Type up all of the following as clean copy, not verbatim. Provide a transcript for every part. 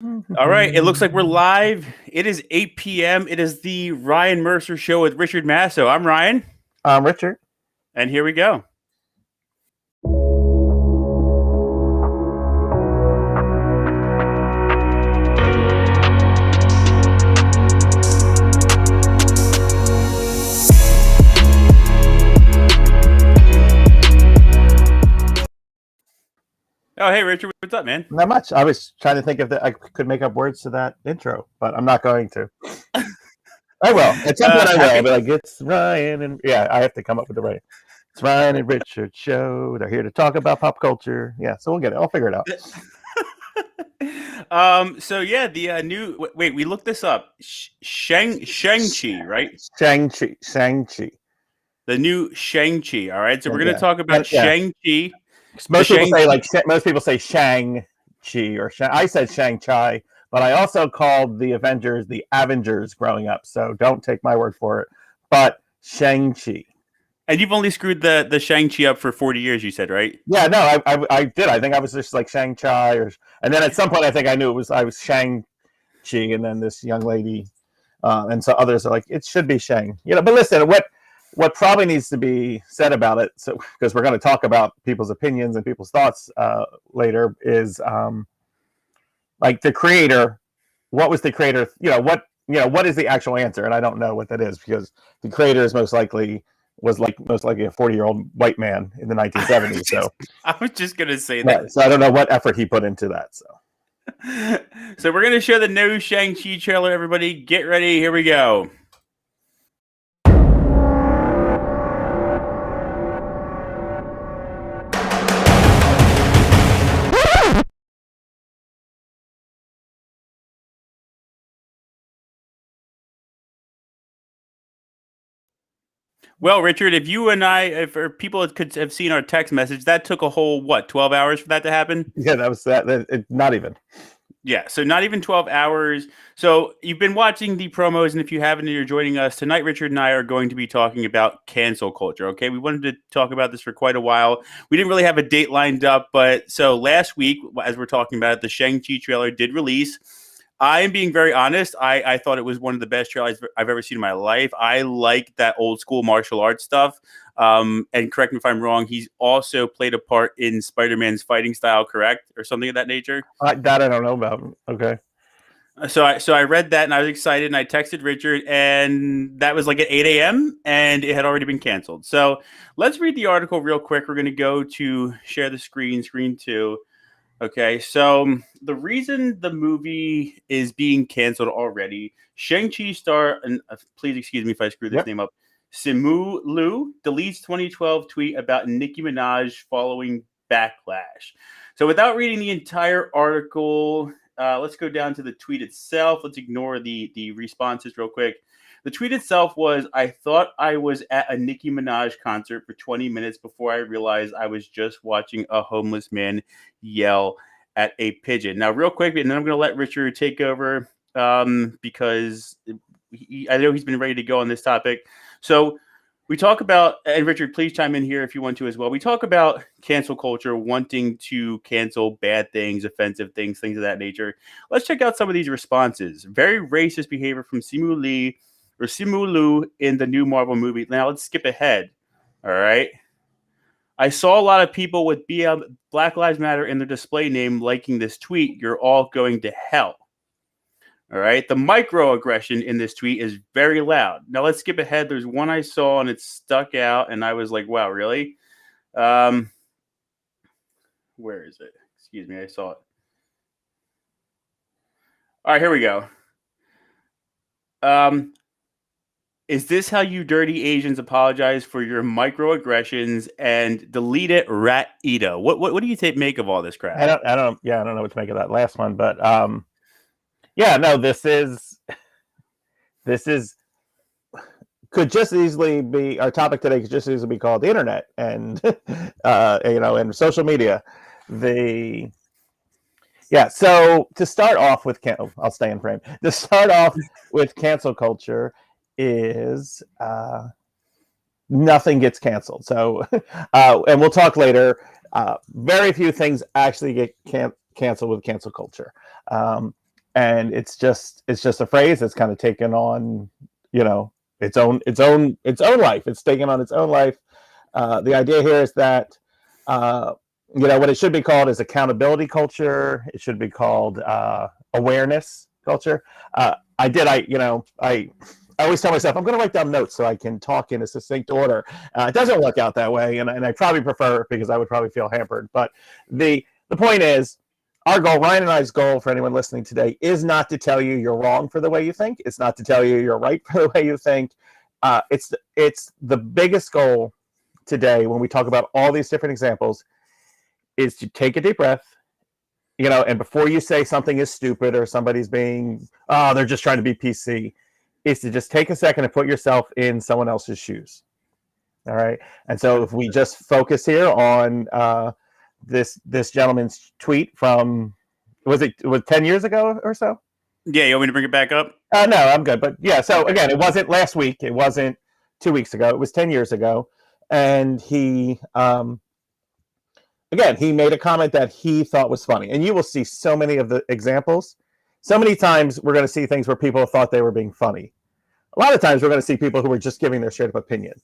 All right, it looks like we're live. It is 8 p.m. It is the Ryan Mercer Show with Richard Masso. I'm Ryan, Richard. and here we go. Oh, hey, Richard, what's up, man? Not much. I was trying to think if I could make up words to that intro, but I'm not going to. I will. At some point, I will. I'll be like, it's Ryan, and I have to come up with the right. It's Ryan and Richard show. They're here to talk about pop culture. Yeah, so we'll get it. I'll figure it out. The new wait, we looked this up. Shang-Chi, right? Shang-Chi. The new Shang-Chi. All right, so we're gonna talk about Shang-Chi. Most people say Shang-Chi or I said Shang-Chi, but I also called the Avengers the Avengers growing up. So don't take my word for it. But Shang-Chi. And you've only screwed the Shang-Chi up for 40 years, you said, right? Yeah, no, I did. I think I was just like Shang-Chi, and then at some point I think I knew I was Shang-Chi, and then this young lady, and so others are like, it should be Shang. But listen, what probably needs to be said about it, so because we're going to talk about people's opinions and people's thoughts later, is like the creator. What was the creator? What is the actual answer? And I don't know what that is, because the creator is most likely a 40-year-old white man in the 1970s. So I was just gonna say that. Right, so I don't know what effort he put into that. So we're gonna show the new Shang-Chi trailer. Everybody, get ready. Here we go. Well, Richard, if you and I, if people could have seen our text message, that took a whole 12 hours for that to happen? Yeah, that was that. Not even. Yeah, so not even 12 hours. So you've been watching the promos, and if you haven't and you're joining us tonight, Richard and I are going to be talking about cancel culture, okay? We wanted to talk about this for quite a while. We didn't really have a date lined up, but so last week, as we're talking about it, the Shang-Chi trailer did release. I am being very honest. I thought it was one of the best trailers I've ever seen in my life. I like that old school martial arts stuff. And correct me if I'm wrong, he's also played a part in Spider-Man's fighting style, correct? Or something of that nature? That I don't know about. Okay. So I read that and I was excited, and I texted Richard, and that was like at 8 a.m. and it had already been canceled. So let's read the article real quick. We're going to go to share the screen 2. Okay, so the reason the movie is being canceled already, Shang-Chi star, and please excuse me if I screw this name up, Simu Liu deletes 2012 tweet about Nicki Minaj following backlash. So without reading the entire article, let's go down to the tweet itself. Let's ignore the responses real quick. The tweet itself was, I thought I was at a Nicki Minaj concert for 20 minutes before I realized I was just watching a homeless man yell at a pigeon. Now, real quick, and then I'm going to let Richard take over because I know he's been ready to go on this topic. So we talk about, and Richard, please chime in here if you want to as well. We talk about cancel culture, wanting to cancel bad things, offensive things, things of that nature. Let's check out some of these responses. Very racist behavior from Simu Liu in the new Marvel movie. Now let's skip ahead. All right. I saw a lot of people with Black Lives Matter in their display name liking this tweet. You're all going to hell. All right. The microaggression in this tweet is very loud. Now let's skip ahead. There's one I saw and it stuck out, and I was like, wow, really? Where is it? Excuse me. I saw it. All right, here we go. Is this how you dirty Asians apologize for your microaggressions and delete it, rat Ida? What do you make of all this crap? I don't know what to make of that last one, but this could just easily be our topic today. Could just easily be called the internet and and social media. So to start off with, I'll stay in frame. To start off with cancel culture is nothing gets canceled. So, and we'll talk later. Very few things actually get canceled with cancel culture. and it's just a phrase that's kind of taken on, its own life. It's taken on its own life. The idea here is that what it should be called is accountability culture. It should be called awareness culture. I always tell myself I'm going to write down notes so I can talk in a succinct order. It doesn't work out that way, and I probably prefer it because I would probably feel hampered. But the point is, our goal, Ryan and I's goal for anyone listening today, is not to tell you you're wrong for the way you think. It's not to tell you you're right for the way you think. It's the biggest goal today when we talk about all these different examples is to take a deep breath, and before you say something is stupid or somebody's being, they're just trying to be PC, is to just take a second and put yourself in someone else's shoes. All right. And so if we just focus here on this gentleman's tweet from, was it 10 years ago or so? Yeah, you want me to bring it back up? No, I'm good. But yeah, so again, it wasn't last week. It wasn't 2 weeks ago. It was 10 years ago. And he, again, he made a comment that he thought was funny. And you will see so many of the examples. So many times we're going to see things where people thought they were being funny. A lot of times we're going to see people who are just giving their straight up opinion.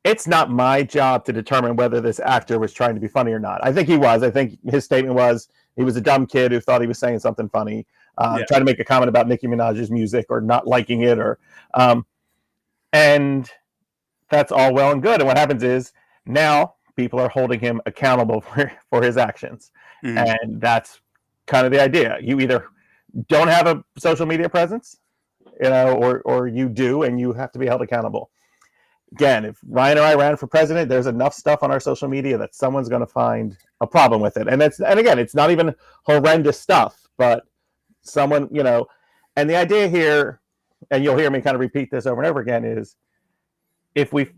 It's not my job to determine whether this actor was trying to be funny or not. I think he was. I think his statement was he was a dumb kid who thought he was saying something funny, trying to make a comment about Nicki Minaj's music or not liking it, and that's all well and good. And what happens is now people are holding him accountable for his actions, and that's kind of the idea. You either don't have a social media presence, or you do, and you have to be held accountable. Again, if Ryan or I ran for president, there's enough stuff on our social media that someone's going to find a problem with it. And again, it's not even horrendous stuff, but someone, and the idea here, and you'll hear me kind of repeat this over and over again, is if we,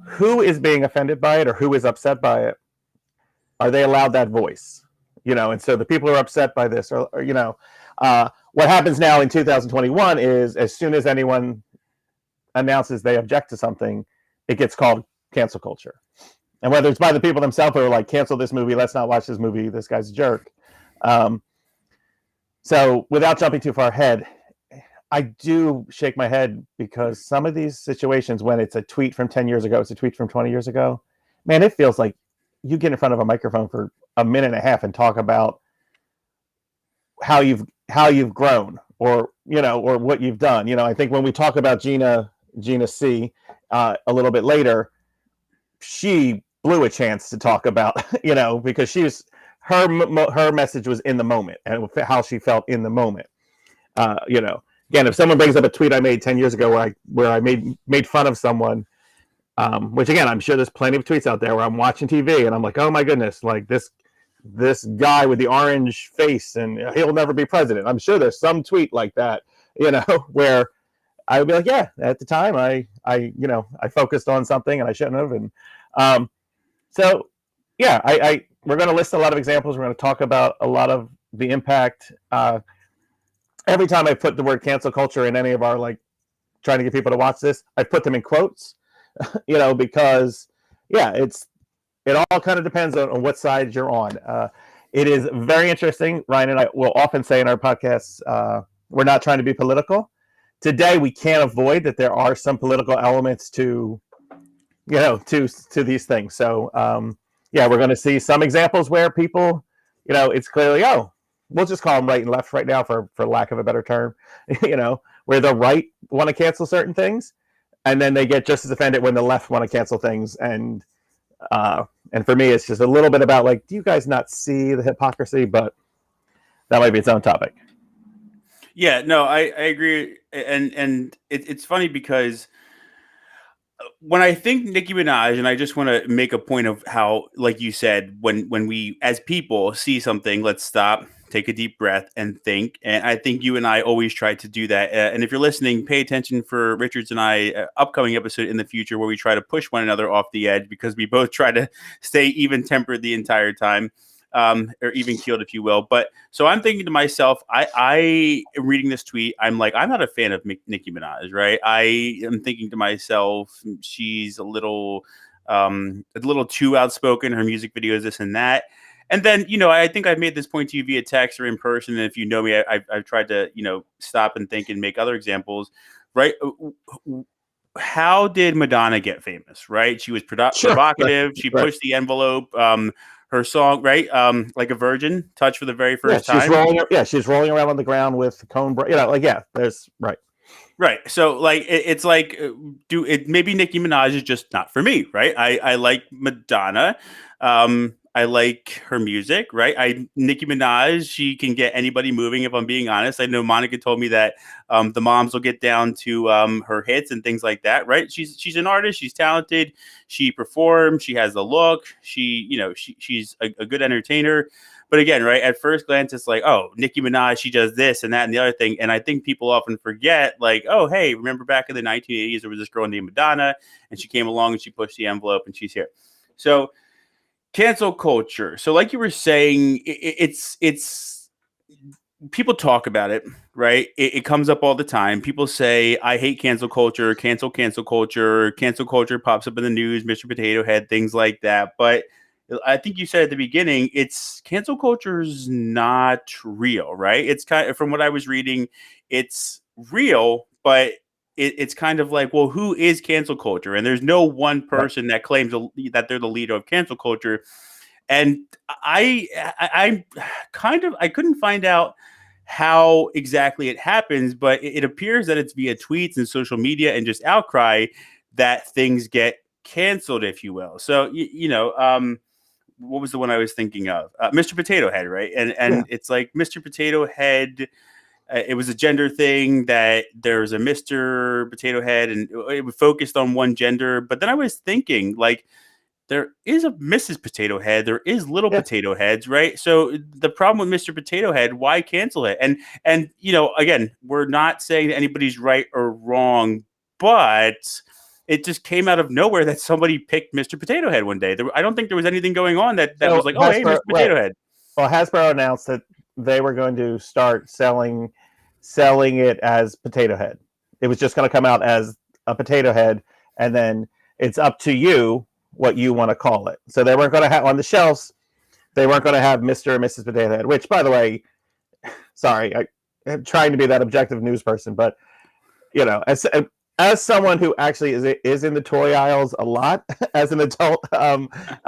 who is being offended by it or who is upset by it, are they allowed that voice? And so the people who are upset by this are what happens now in 2021 is as soon as anyone announces they object to something, it gets called cancel culture. And whether it's by the people themselves who are like, cancel this movie, let's not watch this movie, this guy's a jerk. So without jumping too far ahead, I do shake my head because some of these situations, when it's a tweet from 10 years ago, it's a tweet from 20 years ago, man, it feels like you get in front of a microphone for a minute and a half and talk about how you've grown or what you've done. I think when we talk about Gina C a little bit later, she blew a chance to talk about, because her message was in the moment and how she felt in the moment. Again, if someone brings up a tweet I made 10 years ago where I made fun of someone, which again, I'm sure there's plenty of tweets out there where I'm watching TV and I'm like, oh my goodness, like this guy with the orange face and he'll never be president. I'm sure there's some tweet like that, where I would be like, yeah, at the time I focused on something and I shouldn't have. And so yeah, we're going to list a lot of examples. We're going to talk about a lot of the impact. Every time I put the word cancel culture in any of our trying to get people to watch this, I put them in quotes, because yeah, it all kind of depends on what side you're on. It is very interesting. Ryan and I will often say in our podcasts, we're not trying to be political. Today, we can't avoid that there are some political elements to these things. So, yeah, we're going to see some examples where people, it's clearly, we'll just call them right and left right now for lack of a better term, where the right want to cancel certain things, and then they get just as offended when the left want to cancel things. And for me, it's just a little bit about do you guys not see the hypocrisy? But that might be its own topic. Yeah, no, I agree. And it's funny because when I think Nicki Minaj, and I just want to make a point of how, like you said, when we as people see something, let's stop, take a deep breath and think. And I think you and I always try to do that. And if you're listening, pay attention for Richards and I upcoming episode in the future where we try to push one another off the edge because we both try to stay even tempered the entire time. Or even keeled, if you will. But so I'm thinking to myself, I am reading this tweet. I'm like, I'm not a fan of Nicki Minaj, right? I am thinking to myself, she's a little too outspoken. Her music videos, this and that. And then, I think I've made this point to you via text or in person. And if you know me, I've tried to, stop and think and make other examples, right? How did Madonna get famous, right? She was provocative. She pushed the envelope. Her song, right? Like a Virgin, Touch for the very first time. She's rolling around on the ground with cone, there's right. Right. So it's like maybe Nicki Minaj is just not for me, right? I like Madonna. I like her music, right? Nicki Minaj, she can get anybody moving, if I'm being honest. I know Monica told me that the moms will get down to her hits and things like that, right? She's an artist, she's talented, she performs, she has the look, she's a good entertainer. But again, right, at first glance, it's like, oh, Nicki Minaj, she does this and that and the other thing. And I think people often forget, like, oh, hey, remember back in the 1980s, there was this girl named Madonna, and she came along and she pushed the envelope and she's here. So cancel culture. So like you were saying, it's people talk about it, right? It comes up all the time. People say, I hate cancel culture, cancel culture. Cancel culture pops up in the news, Mr. Potato Head, things like that. But I think you said at the beginning, it's cancel culture is not real, right? It's kind of, from what I was reading, it's real, but it's kind of like, well, who is cancel culture? And there's no one person that claims that they're the leader of cancel culture. And I couldn't find out how exactly it happens, but it appears that it's via tweets and social media and just outcry that things get canceled, if you will. So, what was the one I was thinking of? Mr. Potato Head, right? And it's like Mr. Potato Head. It was a gender thing that there was a Mr. Potato Head, and it focused on one gender. But then I was thinking, like, there is a Mrs. Potato Head, there is little potato heads, right? So the problem with Mr. Potato Head, why cancel it? And again, we're not saying that anybody's right or wrong, but it just came out of nowhere that somebody picked Mr. Potato Head one day. I don't think there was anything going on that was like, oh, hey, Mr. Potato Head. Well, Hasbro announced that they were going to start selling it as Potato Head. It was just going to come out as a Potato Head, and then it's up to you what you want to call it. So they weren't going to have on the shelves. They weren't going to have Mr. and Mrs. Potato Head, which, by the way, sorry, I'm trying to be that objective news person, but as someone who actually is in the toy aisles a lot as an adult, when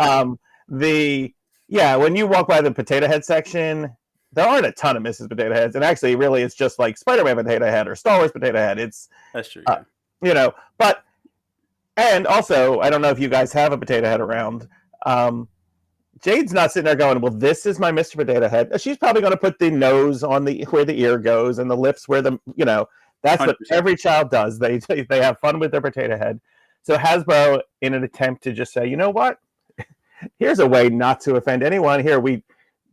you walk by the Potato Head section, there aren't a ton of Mrs. Potato Heads, and actually, really, it's just like Spider-Man Potato Head or Star Wars Potato Head. That's true. But and also, I don't know if you guys have a Potato Head around. Jade's not sitting there going, "Well, this is my Mr. Potato Head." She's probably going to put the nose on where the ear goes and the lips where the That's 100%. What every child does. They have fun with their Potato Head. So Hasbro, in an attempt to just say, you know what? Here's a way not to offend anyone. Here, we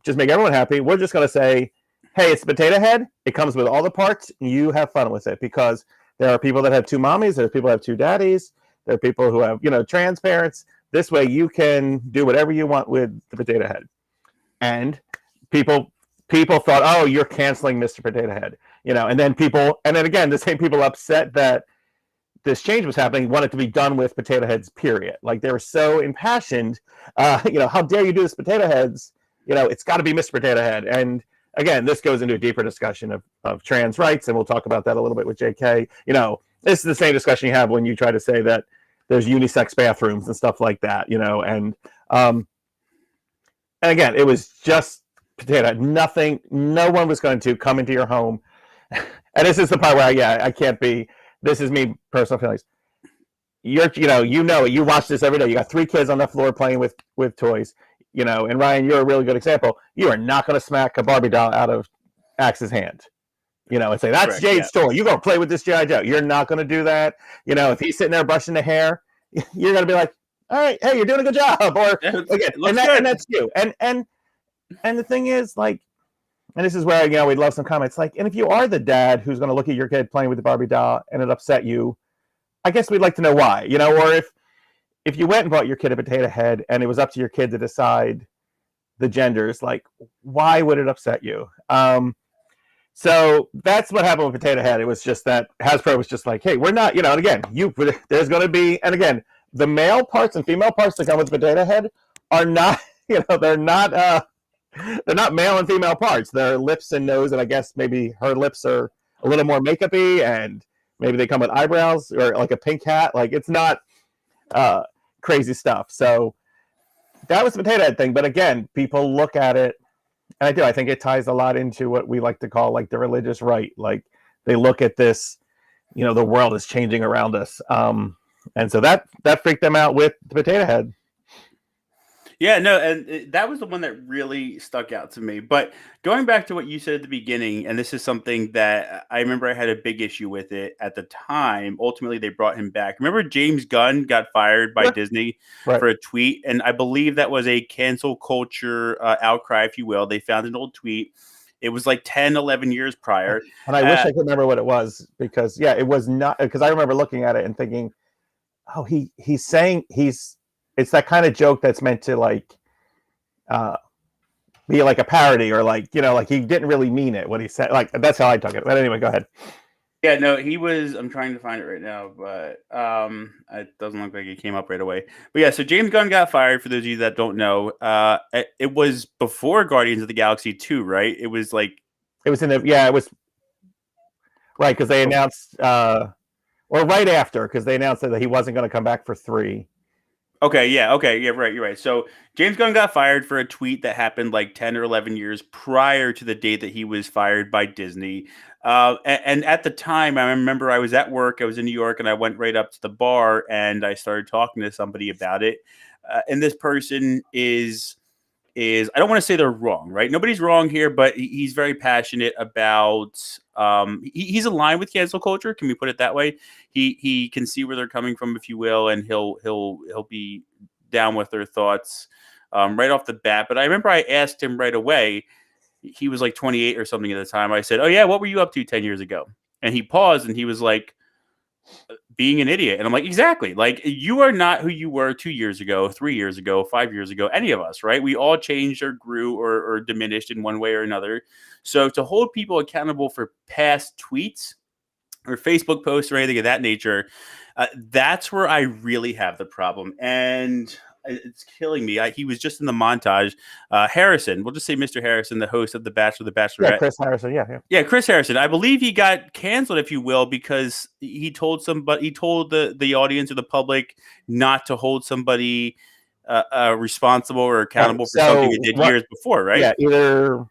just make everyone happy. We're just going to say, hey, it's Potato Head. It comes with all the parts. You have fun with it, because there are people that have two mommies. There are people that have two daddies. There are people who have, trans parents. This way you can do whatever you want with the Potato Head. And people thought, oh, you're canceling Mr. Potato Head. And then again, the same people upset that this change was happening wanted to be done with Potato Heads, period. Like, they were so impassioned. How dare you do this, Potato Heads? It's got to be Mr. Potato Head. And again, this goes into a deeper discussion of trans rights, and we'll talk about that a little bit with JK. This is the same discussion you have when you try to say that there's unisex bathrooms and stuff like that. And again, it was just Potato Head. Nothing. No one was going to come into your home. And this is the part where I can't be. This is me, personal feelings. You watch this every day. You got 3 kids on the floor playing with toys. And Ryan, you're a really good example. You are not going to smack a Barbie doll out of Axe's hand. And say, that's correct, Jade's toy. You're going to play with this G.I. Joe. You're not going to do that. If he's sitting there brushing the hair, you're going to be like, all right, hey, you're doing a good job. Or again, and that's you. And the thing is, like, and this is where, we'd love some comments. Like, and if you are the dad who's going to look at your kid playing with the Barbie doll and it upset you, I guess we'd like to know why. Or if you went and bought your kid a Potato Head and it was up to your kid to decide the genders, like, why would it upset you? So that's what happened with Potato Head. It was just that Hasbro was just like, hey, we're not, and again, there's going to be, and again, the male parts and female parts that come with Potato Head are not, they're not they're not male and female parts. They're lips and nose, and I guess maybe her lips are a little more makeup-y, and maybe they come with eyebrows or like a pink hat. Like it's not crazy stuff. So that was the Potato Head thing. But again, people look at it, and I do. I think it ties a lot into what we like to call like the religious right. Like they look at this, the world is changing around us, and so that freaked them out with the Potato Head. Yeah, no, and that was the one that really stuck out to me. But going back to what you said at the beginning, and this is something that I remember I had a big issue with it at the time. Ultimately, they brought him back. Remember, James Gunn got fired by Disney for a tweet, and I believe that was a cancel culture outcry, if you will. They found an old tweet. It was like 10, 11 years prior. And I wish I could remember what it was because, it was not, because I remember looking at it and thinking, oh, he's saying it's that kind of joke that's meant to like be like a parody or like, like he didn't really mean it, what he said. Like, that's how I took it. But anyway, go ahead. Yeah, no, I'm trying to find it right now, but it doesn't look like it came up right away. But yeah, so James Gunn got fired, for those of you that don't know. It was before Guardians of the Galaxy 2, right? It was like... It was it was... Right, because they announced... or right after, because they announced that he wasn't going to come back for 3. Okay, yeah, right, you're right. So James Gunn got fired for a tweet that happened like 10 or 11 years prior to the date that he was fired by Disney. And at the time, I remember I was at work, I was in New York, and I went right up to the bar and I started talking to somebody about it. And this person is I don't want to say they're wrong, right? Nobody's wrong here, but he's very passionate about, he's aligned with cancel culture. Can we put it that way? He can see where they're coming from, if you will, and he'll be down with their thoughts right off the bat. But I remember I asked him right away. He was like 28 or something at the time. I said, "Oh yeah, what were you up to 10 years ago?" And he paused and he was like, being an idiot. And I'm like, exactly. Like, you are not who you were 2 years ago, 3 years ago, 5 years ago, any of us, right? We all changed or grew or diminished in one way or another. So to hold people accountable for past tweets or Facebook posts or anything of that nature, that's where I really have the problem. And it's killing me. He was just in the montage. Harrison, we'll just say Mr. Harrison, the host of The Bachelor, The Bachelorette. Yeah, Chris Harrison. Yeah, Chris Harrison. I believe he got canceled, if you will, because he told the audience or the public not to hold somebody responsible or accountable for something they did years before, right? Yeah, either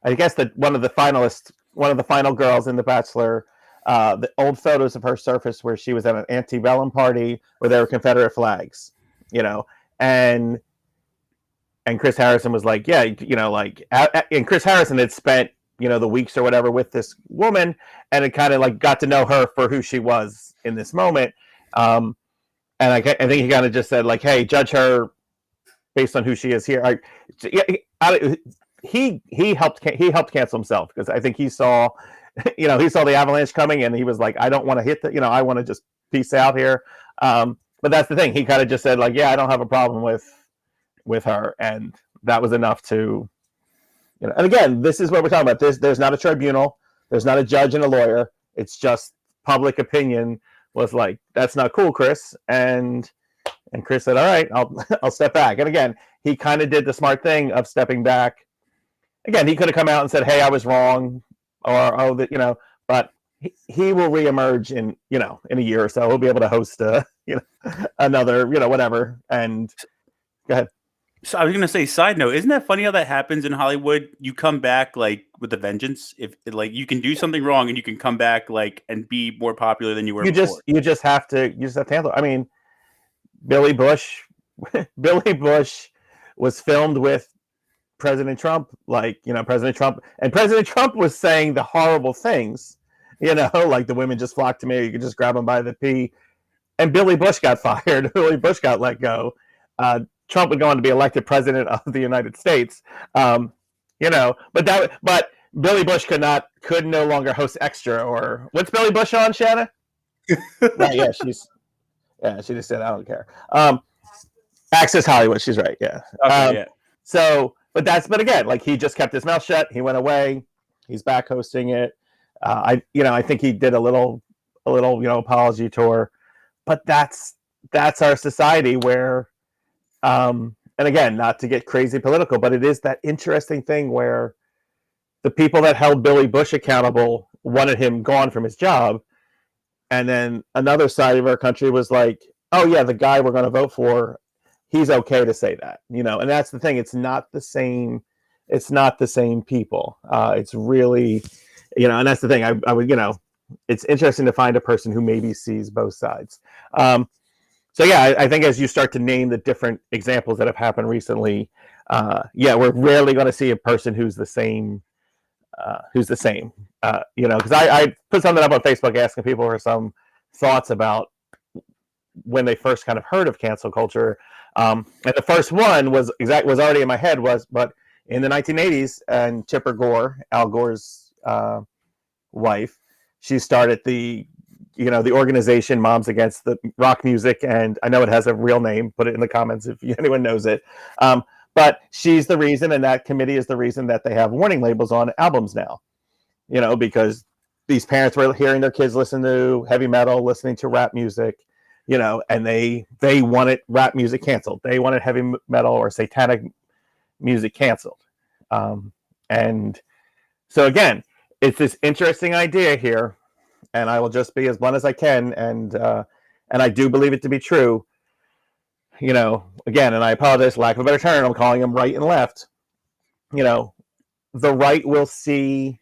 I guess that one of the final girls in The Bachelor. The old photos of her surfaced where she was at an antebellum party where there were Confederate flags. And Chris Harrison was like, yeah, and Chris Harrison had spent, the weeks or whatever with this woman and it kind of like got to know her for who she was in this moment. And I think he kind of just said like, hey, judge her based on who she is here. He helped cancel himself because I think he saw the avalanche coming and he was like, I don't want to hit I want to just peace out here. But that's the thing. He kind of just said like, yeah, I don't have a problem with her. And that was enough to, and again, this is what we're talking about. There's not a tribunal. There's not a judge and a lawyer. It's just public opinion was like, that's not cool, Chris. And Chris said, all right, I'll step back. And again, he kind of did the smart thing of stepping back. Again, he could have come out and said, hey, I was wrong. Or, but he will reemerge in a year or so. He'll be able to host another, whatever. And go ahead. So I was going to say, side note, isn't that funny how that happens in Hollywood? You come back like with a vengeance. If like you can do something wrong and you can come back like and be more popular than you were before. You just have to handle it. I mean, Billy Bush was filmed with President Trump, President Trump was saying the horrible things, like the women just flocked to me, you could just grab them by the pee. And Billy Bush got fired. Billy Bush got let go. Trump would go on to be elected president of the United States. But Billy Bush could no longer host Extra or what's Billy Bush on, Shanna? Right, she just said I don't care. Access Hollywood, she's right, yeah. Okay, yeah. So, but again, like he just kept his mouth shut. He went away. He's back hosting it. I think he did a little apology tour, but that's our society where, and again, not to get crazy political, but it is that interesting thing where the people that held Billy Bush accountable wanted him gone from his job, and then another side of our country was like, oh yeah, the guy we're going to vote for, he's okay to say that, and that's the thing. It's not the same people. It's really, and that's the thing. I would, it's interesting to find a person who maybe sees both sides. So yeah, I think as you start to name the different examples that have happened recently, we're rarely going to see a person who's the same. Because I put something up on Facebook asking people for some thoughts about when they first kind of heard of cancel culture. And the first one was already in my head but in the 1980s, and Tipper Gore, Al Gore's wife, she started the organization Moms Against the Rock Music, and I know it has a real name. Put it in the comments if anyone knows it. But she's the reason, and that committee is the reason that they have warning labels on albums now. Because these parents were hearing their kids listen to heavy metal, listening to rap music, and they wanted rap music canceled. They wanted heavy metal or satanic music canceled. And so again, it's this interesting idea here, and I will just be as blunt as I can, and I do believe it to be true. Again, and I apologize for lack of a better term, I'm calling them right and left. The right will see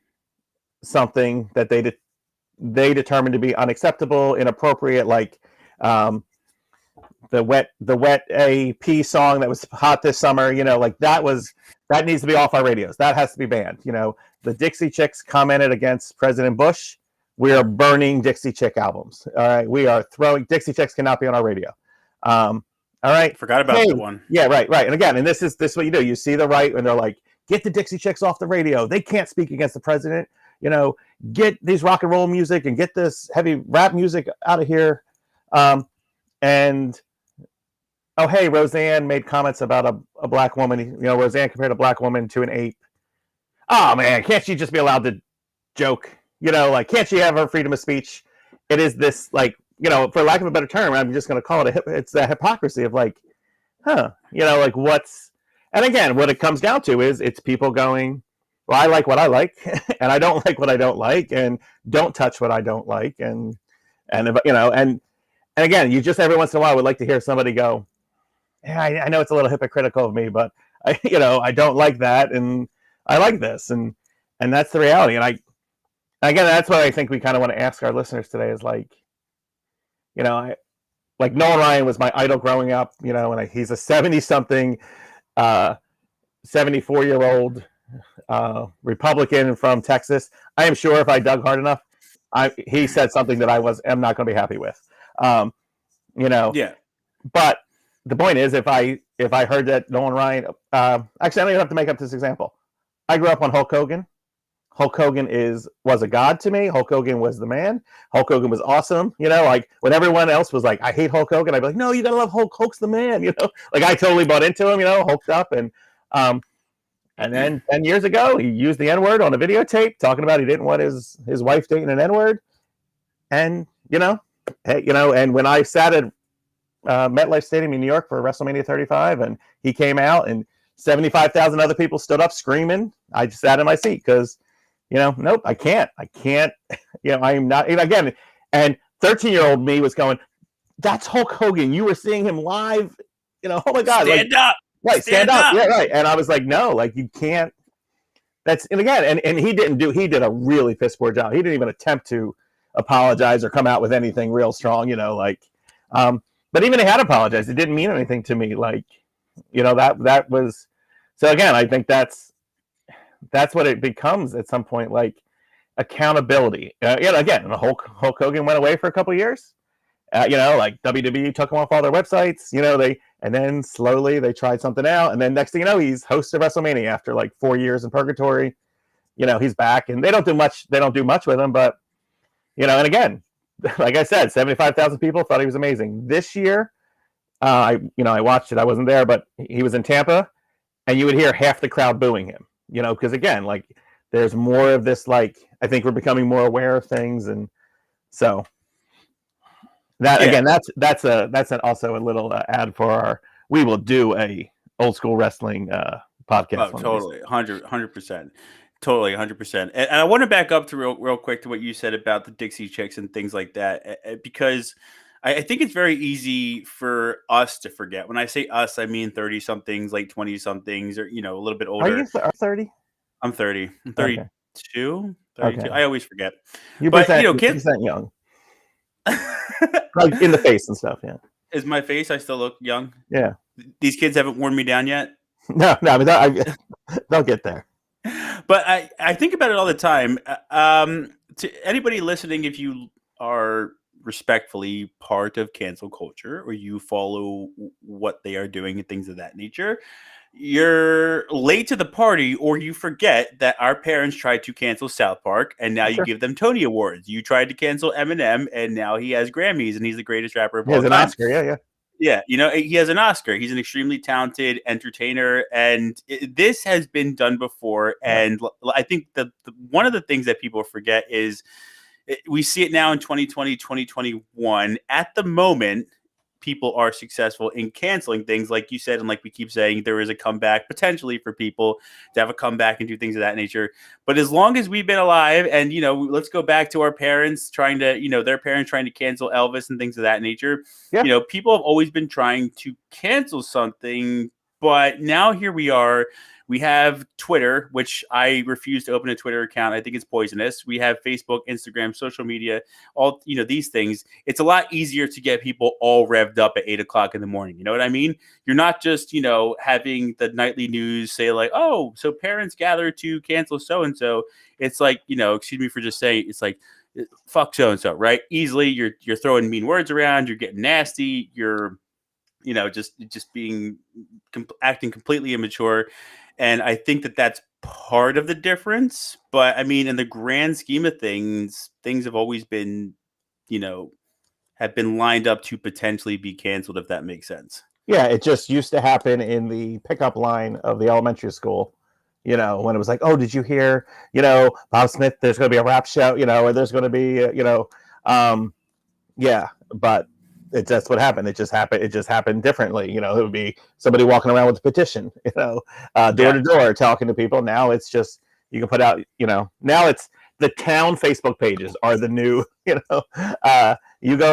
something that they determine to be unacceptable, inappropriate, like the wet AP song that was hot this summer, like that needs to be off our radios. That has to be banned. The Dixie Chicks commented against President Bush. We are burning Dixie Chick albums. All right. We are throwing Dixie Chicks cannot be on our radio. All right. Forgot about that one. Yeah, right. And again, and this is what you do. You see the right, and they're like, get the Dixie Chicks off the radio. They can't speak against the president. Get these rock and roll music and get this heavy rap music out of here. And oh, hey, Roseanne made comments about a black woman. Roseanne compared a black woman to an ape. Oh man, can't she just be allowed to joke? Can't she have her freedom of speech? It is this for lack of a better term, I'm just going to call it it's the hypocrisy of what's, and again, what it comes down to is it's people going, well, I like what I like, and I don't like what I don't like, and don't touch what I don't like, and again, you just every once in a while would like to hear somebody go, yeah, I know it's a little hypocritical of me, but I don't like that, and I like this, and that's the reality, and again, that's what I think we kind of want to ask our listeners today is Nolan Ryan was my idol growing up, and he's a 70-something, 74-year-old Republican from Texas. I am sure if I dug hard enough, he said something that I am not going to be happy with. Yeah. But the point is, if I heard that Nolan Ryan, actually, I don't even have to make up this example. I grew up on Hulk Hogan. Hulk Hogan was a god to me. Hulk Hogan was the man. Hulk Hogan was awesome. When everyone else was like, I hate Hulk Hogan, I'd be like, no, you gotta love Hulk. Hulk's the man. I totally bought into him. Hulked up, and then 10 years ago, he used the N-word on a videotape, talking about he didn't want his wife dating an N-word, and and when I sat at MetLife Stadium in New York for WrestleMania 35, and he came out, and 75,000 other people stood up screaming, I just sat in my seat because. Nope, I can't, I'm not, again, and 13-year-old me was going, that's Hulk Hogan. You were seeing him live, oh my God. Stand up. Right, stand up. Yeah, right. And I was like, no, you can't, and again, and he did a really piss poor job. He didn't even attempt to apologize or come out with anything real strong, but even he had apologized. It didn't mean anything to me. That was, so again, I think that's what it becomes at some point, accountability. Again, Hulk Hogan went away for a couple of years. WWE took him off all their websites. And then slowly they tried something out, and then next thing you know, he's host of WrestleMania after 4 years in purgatory. He's back, and they don't do much with him, but and again, like I said, 75,000 people thought he was amazing. This year, I watched it. I wasn't there, but he was in Tampa, and you would hear half the crowd booing him. Because again, there's more of this, I think we're becoming more aware of things. And so that, again, that's also a little ad for we will do a old school wrestling podcast. Oh, totally, 100%. Totally, 100%. And I want to back up to real quick to what you said about the Dixie Chicks and things like that, because I think it's very easy for us to forget. When I say us, I mean 30 somethings, late 20 somethings, or a little bit Are you older. 30? I'm 30. I'm Okay. 32. Okay. I always forget. You But present, kids. you present young, like in the face and stuff. Yeah. Is my face? I still look young. Yeah. These kids haven't worn me down yet. No, I mean, they'll get there. But I think about it all the time. To anybody listening, if you are respectfully part of cancel culture or you follow what they are doing and things of that nature, you're late to the party, or you forget that our parents tried to cancel South Park and now you give them Tony Awards. You tried to cancel Eminem and now he has Grammys and he's the greatest rapper of all time. He has an Oscar, yeah. Yeah, he has an Oscar. He's an extremely talented entertainer, and this has been done before. And I think that one of the things that people forget is we see it now in 2020, 2021. At the moment, people are successful in canceling things, like you said, and like we keep saying, there is a comeback potentially for people to have a comeback and do things of that nature. But as long as we've been alive, and let's go back to our parents trying to, their parents trying to cancel Elvis and things of that nature. Yeah. People have always been trying to cancel something, but now here we are. We have Twitter, which I refuse to open a Twitter account. I think it's poisonous. We have Facebook, Instagram, social media, all, these things. It's a lot easier to get people all revved up at 8 o'clock in the morning. You know what I mean? You're not just, having the nightly news say like, oh, so parents gather to cancel so-and-so. It's like, excuse me for just saying, it's like, fuck so-and-so, right? Easily you're throwing mean words around. You're getting nasty. You're, just being, acting completely immature. And I think that that's part of the difference. But I mean, in the grand scheme of things have always been, have been lined up to potentially be canceled, if that makes sense. Yeah, it just used to happen in the pickup line of the elementary school, when it was like, oh, did you hear, Bob Smith, there's going to be a rap show, or there's going to be, yeah, but that's what happened. It just happened differently. It would be somebody walking around with a petition, door to door talking to people. Now it's just, you can put out, now it's the town Facebook pages are the new, you go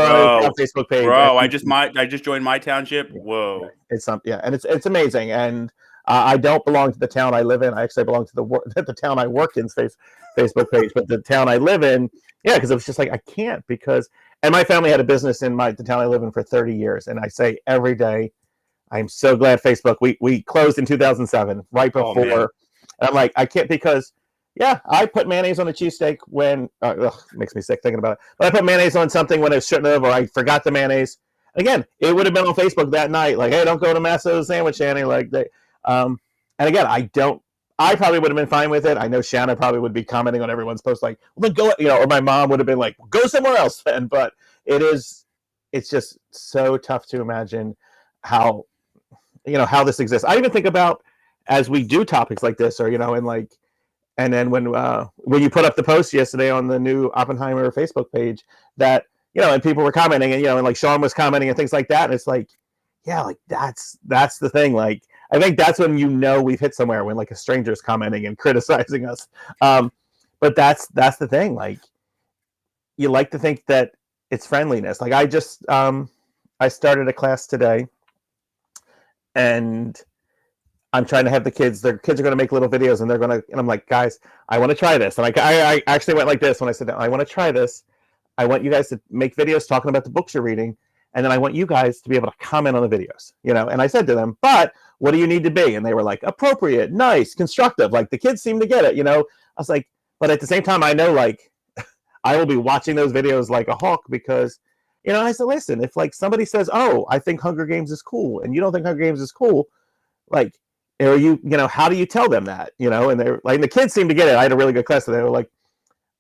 on the Facebook page. Bro, I just joined my township. Whoa. It's and it's amazing. And I don't belong to the town I live in. I actually belong to the town I work in Facebook page, but the town I live in, because it was just like, I can't, and my family had a business in the town I live in for 30 years. And I say every day, I'm so glad Facebook, we closed in 2007, right before. And I'm like, I can't, because I put mayonnaise on a cheesesteak when, it makes me sick thinking about it. But I put mayonnaise on something when I shouldn't have, or I forgot the mayonnaise. Again, it would have been on Facebook that night. Like, hey, don't go to Masso's Sandwich, Annie. Like, and again, I probably would have been fine with it. I know Shanna probably would be commenting on everyone's post like, well, then go, or my mom would have been like, go somewhere else then. But it's just so tough to imagine how this exists. I even think about, as we do topics like this, or, and then when you put up the post yesterday on the new Oppenheimer Facebook page that, and people were commenting and, and like Sean was commenting and things like that. And it's like, yeah, like that's the thing. Like, I think that's when we've hit somewhere, when like a stranger's commenting and criticizing us. But that's the thing. Like, you like to think that it's friendliness. Like, I just I started a class today, and I'm trying to have the kids. Their kids are going to make little videos, and and I'm like, guys, I want to try this. And I actually went like this when I said, I want to try this. I want you guys to make videos talking about the books you're reading. And then I want you guys to be able to comment on the videos, and I said to them, but what do you need to be? And they were like, appropriate, nice, constructive. Like, the kids seem to get it, I was like, but at the same time, I know, like, I will be watching those videos like a hawk, because, I said, listen, if like somebody says, oh, I think Hunger Games is cool, and you don't think Hunger Games is cool, like, or how do you tell them that, and they're like, the kids seem to get it. I had a really good class, so they were like,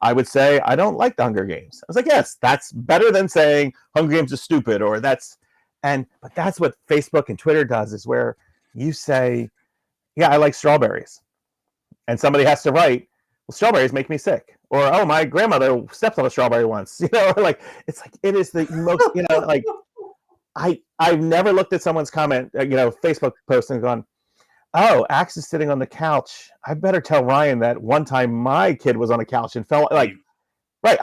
I would say, I don't like the Hunger Games. I was like, yes, that's better than saying Hunger Games is stupid, but that's what Facebook and Twitter does, is where you say, yeah, I like strawberries. And somebody has to write, well, strawberries make me sick. Or, oh, my grandmother stepped on a strawberry once. Like, it's like, it is the most, like, I've never looked at someone's comment, Facebook post and gone, oh, Axe is sitting on the couch. I better tell Ryan that one time my kid was on a couch and fell. Like, right.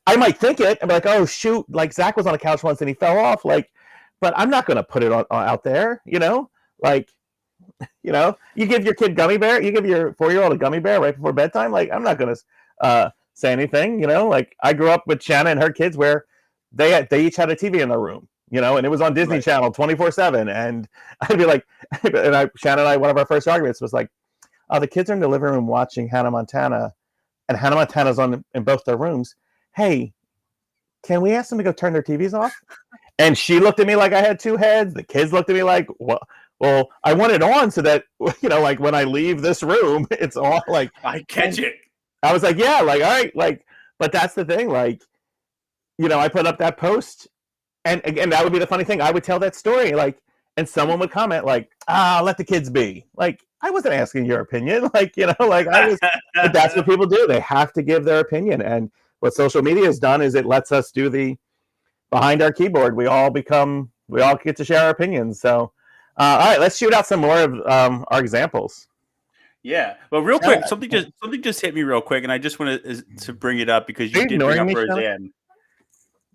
I might think it and be like, oh, shoot. Like, Zach was on a couch once and he fell off. Like, but I'm not going to put it out there, Like, you give your kid gummy bear, you give your 4-year-old a gummy bear right before bedtime. Like, I'm not going to say anything, Like, I grew up with Shanna and her kids where they each had a TV in their room, and it was on Disney Channel 24/7. And I'd be like, Shanna and I, one of our first arguments was like, oh, the kids are in the living room watching Hannah Montana, and Hannah Montana's on in both their rooms. Hey, can we ask them to go turn their TVs off? And she looked at me like I had two heads. The kids looked at me like, well, I want it on so that, like when I leave this room, it's all like I catch it. I was like, yeah, like, all right, like, but that's the thing, like, I put up that post, and again, that would be the funny thing. I would tell that story, like, and someone would comment, like, let the kids be. Like, I wasn't asking your opinion, like, like I was. But that's what people do. They have to give their opinion, and what social media has done is it lets us do the behind our keyboard. We all get to share our opinions. So, all right, let's shoot out some more of our examples. Yeah, well, real quick, something just hit me real quick, and I just wanted to bring it up because you did bring up Roseanne.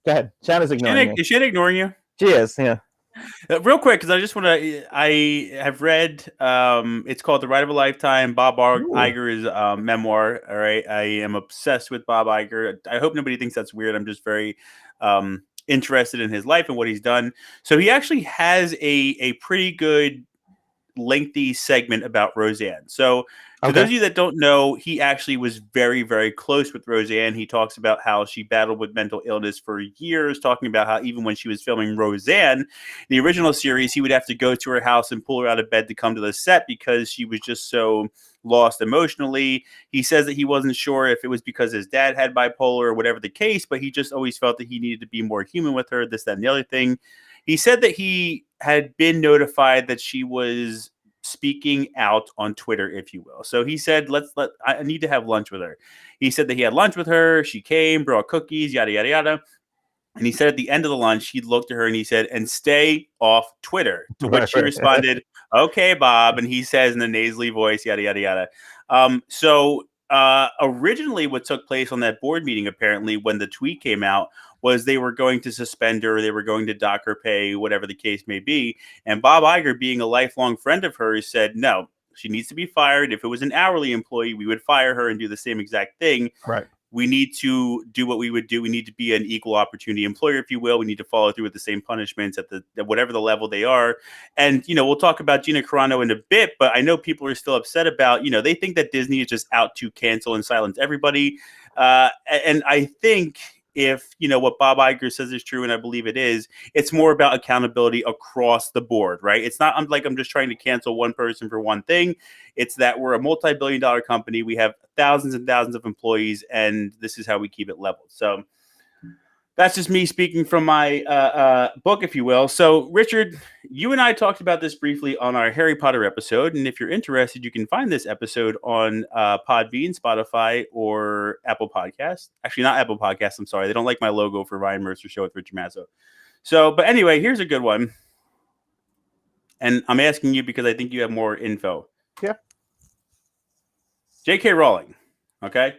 Go ahead, Shanna's ignoring me. Is Shanna ignoring you? She is, yeah. Real quick, because I just want to. I have read. It's called The Ride of a Lifetime. Bob Iger's memoir. All right, I am obsessed with Bob Iger. I hope nobody thinks that's weird. I'm just very interested in his life and what he's done. So he actually has a pretty good lengthy segment about Roseanne. So for those of you that don't know, he actually was very, very close with Roseanne. He talks about how she battled with mental illness for years, talking about how even when she was filming Roseanne, the original series, he would have to go to her house and pull her out of bed to come to the set because she was just so lost emotionally. He says that he wasn't sure if it was because his dad had bipolar or whatever the case, but he just always felt that he needed to be more human with her, this, that, and the other thing. He said that he had been notified that she was speaking out on Twitter, if you will. So he said, I need to have lunch with her. He said that he had lunch with her. She came, brought cookies, yada, yada, yada. And he said at the end of the lunch, he looked at her and he said, and stay off Twitter. To which she responded, okay, Bob. And he says in a nasally voice, yada, yada, yada. So originally what took place on that board meeting, apparently, when the tweet came out, was they were going to suspend her, they were going to dock her pay, whatever the case may be. And Bob Iger, being a lifelong friend of hers, said, no, she needs to be fired. If it was an hourly employee, we would fire her and do the same exact thing. Right. We need to do what we would do. We need to be an equal opportunity employer, if you will. We need to follow through with the same punishments at whatever the level they are. And, we'll talk about Gina Carano in a bit, but I know people are still upset about, they think that Disney is just out to cancel and silence everybody. And I think if, what Bob Iger says is true, and I believe it is, it's more about accountability across the board, right? It's not like I'm just trying to cancel one person for one thing. It's that we're a multi-billion-dollar company. We have thousands and thousands of employees, and this is how we keep it leveled. So that's just me speaking from my book, if you will. So, Richard, you and I talked about this briefly on our Harry Potter episode. And if you're interested, you can find this episode on Podbean, Spotify, or Apple Podcasts. Actually, not Apple Podcasts. I'm sorry. They don't like my logo for Ryan Mercer Show with Richard Mazzo. So, but anyway, here's a good one. And I'm asking you because I think you have more info. Yeah. J.K. Rowling. Okay.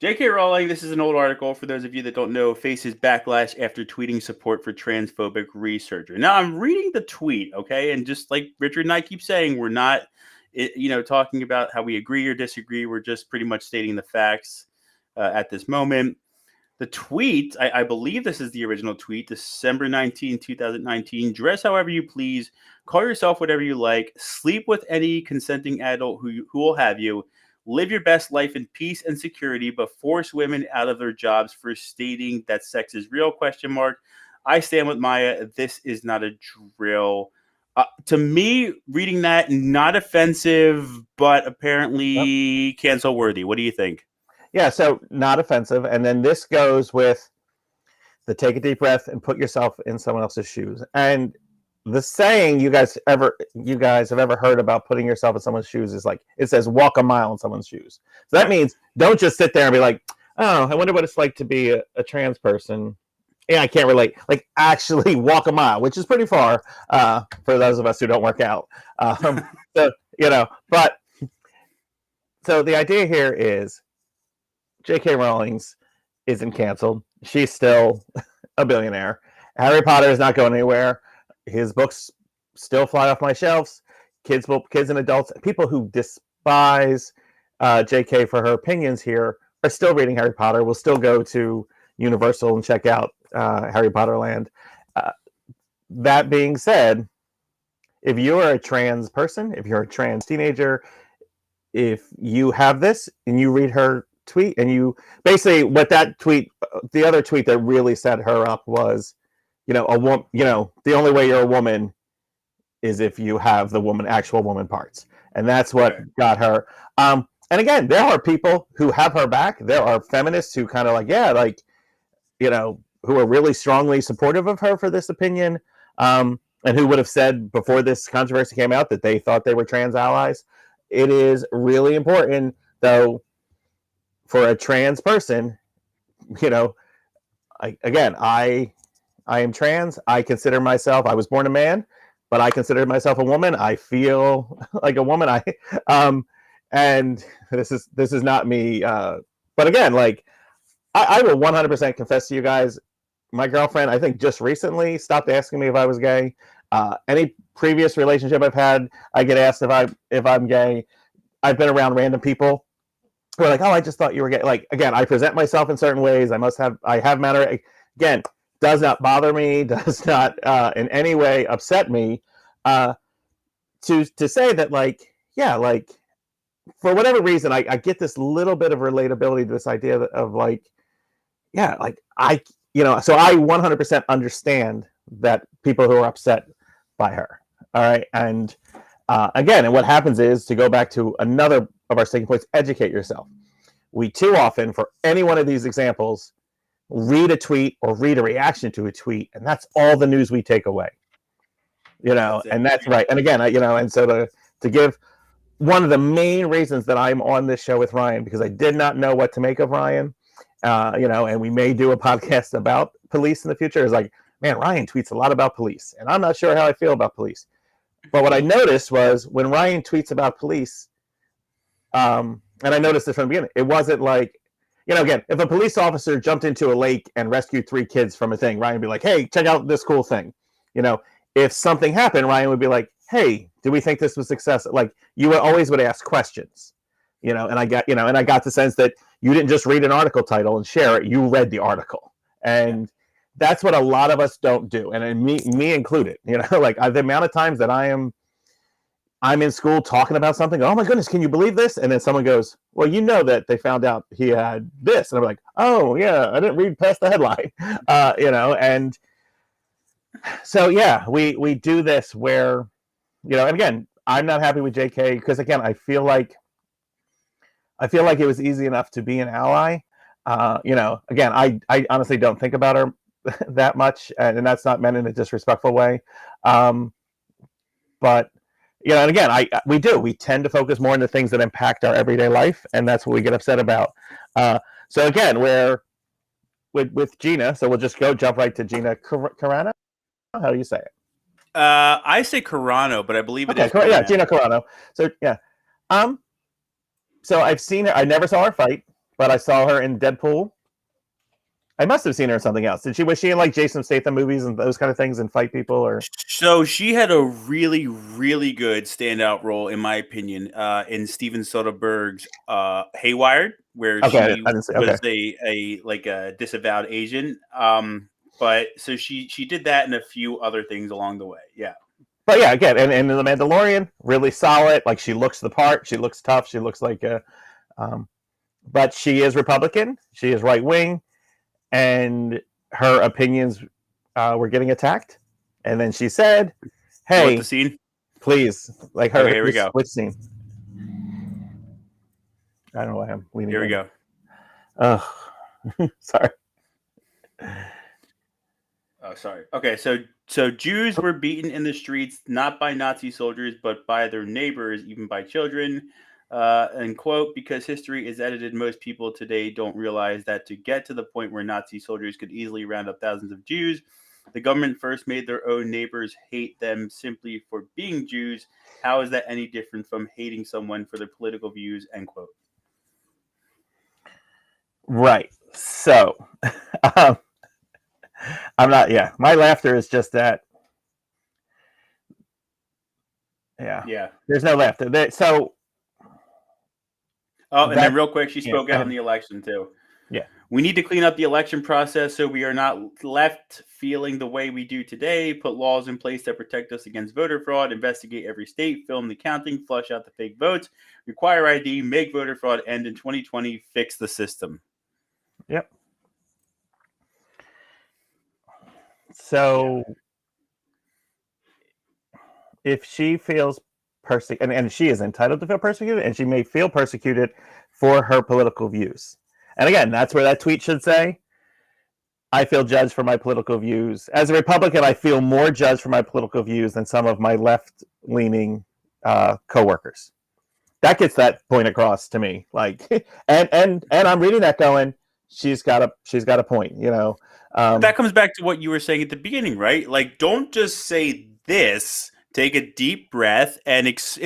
J.K. Rowling, this is an old article for those of you that don't know, faces backlash after tweeting support for transphobic researcher. Now, I'm reading the tweet, okay? And just like Richard and I keep saying, we're not, talking about how we agree or disagree. We're just pretty much stating the facts at this moment. The tweet, I believe this is the original tweet, December 19, 2019. Dress however you please. Call yourself whatever you like. Sleep with any consenting adult who will have you. Live your best life in peace and security, but force women out of their jobs for stating that sex is real, ? I stand with Maya. This is not a drill. To me, reading that, not offensive, but apparently cancel worthy. What do you think? Yeah, so not offensive. And then this goes with the take a deep breath and put yourself in someone else's shoes. And the saying you guys have ever heard about putting yourself in someone's shoes is like, it says walk a mile in someone's shoes. So that means don't just sit there and be like, oh, I wonder what it's like to be a trans person. yeah, I can't relate. Like actually walk a mile, which is pretty far for those of us who don't work out. So but so the idea here is J.K. Rowling's isn't canceled. She's still a billionaire. Harry Potter is not going anywhere. His books still fly off my shelves. Kids and adults, people who despise J.K. for her opinions here are still reading Harry Potter. Will still go to Universal and check out Harry Potter Land. That being said, if you are a trans person, if you're a trans teenager, if you have this and you read her tweet and you basically what that tweet, the other tweet that really set her up was, a woman, the only way you're a woman is if you have the actual woman parts. And that's what got her. And again, there are people who have her back. There are feminists who kind of who are really strongly supportive of her for this opinion. And who would have said before this controversy came out that they thought they were trans allies. It is really important, though, for a trans person, I am trans. I consider myself, I was born a man, but I consider myself a woman. I feel like a woman. And this is not me. But again, I will 100% confess to you guys, my girlfriend, I think just recently stopped asking me if I was gay. Any previous relationship I've had, I get asked if I'm gay. I've been around random people who are like, "Oh, I just thought you were gay." Like, again, I present myself in certain ways. I have matter. Again, does not bother me. Does not in any way upset me. To say that, for whatever reason, I get this little bit of relatability to this idea of so I 100% understand that people who are upset by her. All right. And again, and what happens is, to go back to another of our sticking points, educate yourself. We too often, for any one of these examples, read a tweet or read a reaction to a tweet, and that's all the news we take away. And that's right. And again, and so to give one of the main reasons that I'm on this show with Ryan, because I did not know what to make of Ryan, and we may do a podcast about police in the future, is like, man, Ryan tweets a lot about police, and I'm not sure how I feel about police. But what I noticed was when Ryan tweets about police, and I noticed this from the beginning, it wasn't like, again, if a police officer jumped into a lake and rescued 3 kids from a thing, Ryan would be like, hey, check out this cool thing. If something happened, Ryan would be like, hey, do we think this was successful? Like, you always would ask questions, and I got the sense that you didn't just read an article title and share it, you read the article. And that's what a lot of us don't do. And me included, the amount of times that I'm in school talking about something, oh my goodness, can you believe this? And then someone goes, well, that they found out he had this. And I'm like, oh yeah, I didn't read past the headline. And so, we do this where, and again, I'm not happy with JK because, again, I feel like it was easy enough to be an ally. Again, I honestly don't think about her that much, and that's not meant in a disrespectful way. But, and again, we tend to focus more on the things that impact our everyday life, and that's what we get upset about. So again, we're with Gina, so we'll just jump right to Gina Carano. How do you say it? I say Carano, but I believe it is. Yeah, Gina Carano. So so I've seen her. I never saw her fight, but I saw her in Deadpool. I must have seen her in something else. Was she in like Jason Statham movies and those kind of things and fight people? Or so she had a really, really good standout role, in my opinion, in Steven Soderbergh's Haywired, where she was a disavowed Asian. But so she did that and a few other things along the way. Yeah. But yeah, again, and The Mandalorian, really solid. Like, she looks the part. She looks tough. She looks like but she is Republican. She is right wing, and her opinions were getting attacked. And then she said, "Hey, the scene, please." Like her. Okay, here we go. Which scene? I don't know why I'm leaning. Here we go. Oh, sorry. Oh, sorry. Okay, so Jews were beaten in the streets, not by Nazi soldiers, but by their neighbors, even by children. And quote, because history is edited, most people today don't realize that to get to the point where Nazi soldiers could easily round up thousands of Jews, the government first made their own neighbors hate them simply for being Jews. How is that any different from hating someone for their political views? End quote. Right. So, um, I'm not. Yeah, my laughter is just that. Yeah. Yeah. There's no laughter. So. Oh, and then real quick, she spoke out in the election too. Yeah. We need to clean up the election process so we are not left feeling the way we do today. Put laws in place that protect us against voter fraud, investigate every state, film the counting, flush out the fake votes, require ID, make voter fraud end in 2020, fix the system. Yep. So if she feels persecuted, and she is entitled to feel persecuted, and she may feel persecuted for her political views. And again, that's where that tweet should say, I feel judged for my political views. As a Republican, I feel more judged for my political views than some of my left-leaning coworkers. That gets that point across to me. Like, and I'm reading that going, she's got a point, you know. That comes back to what you were saying at the beginning, right? Like, don't just say this. Take a deep breath, and it's.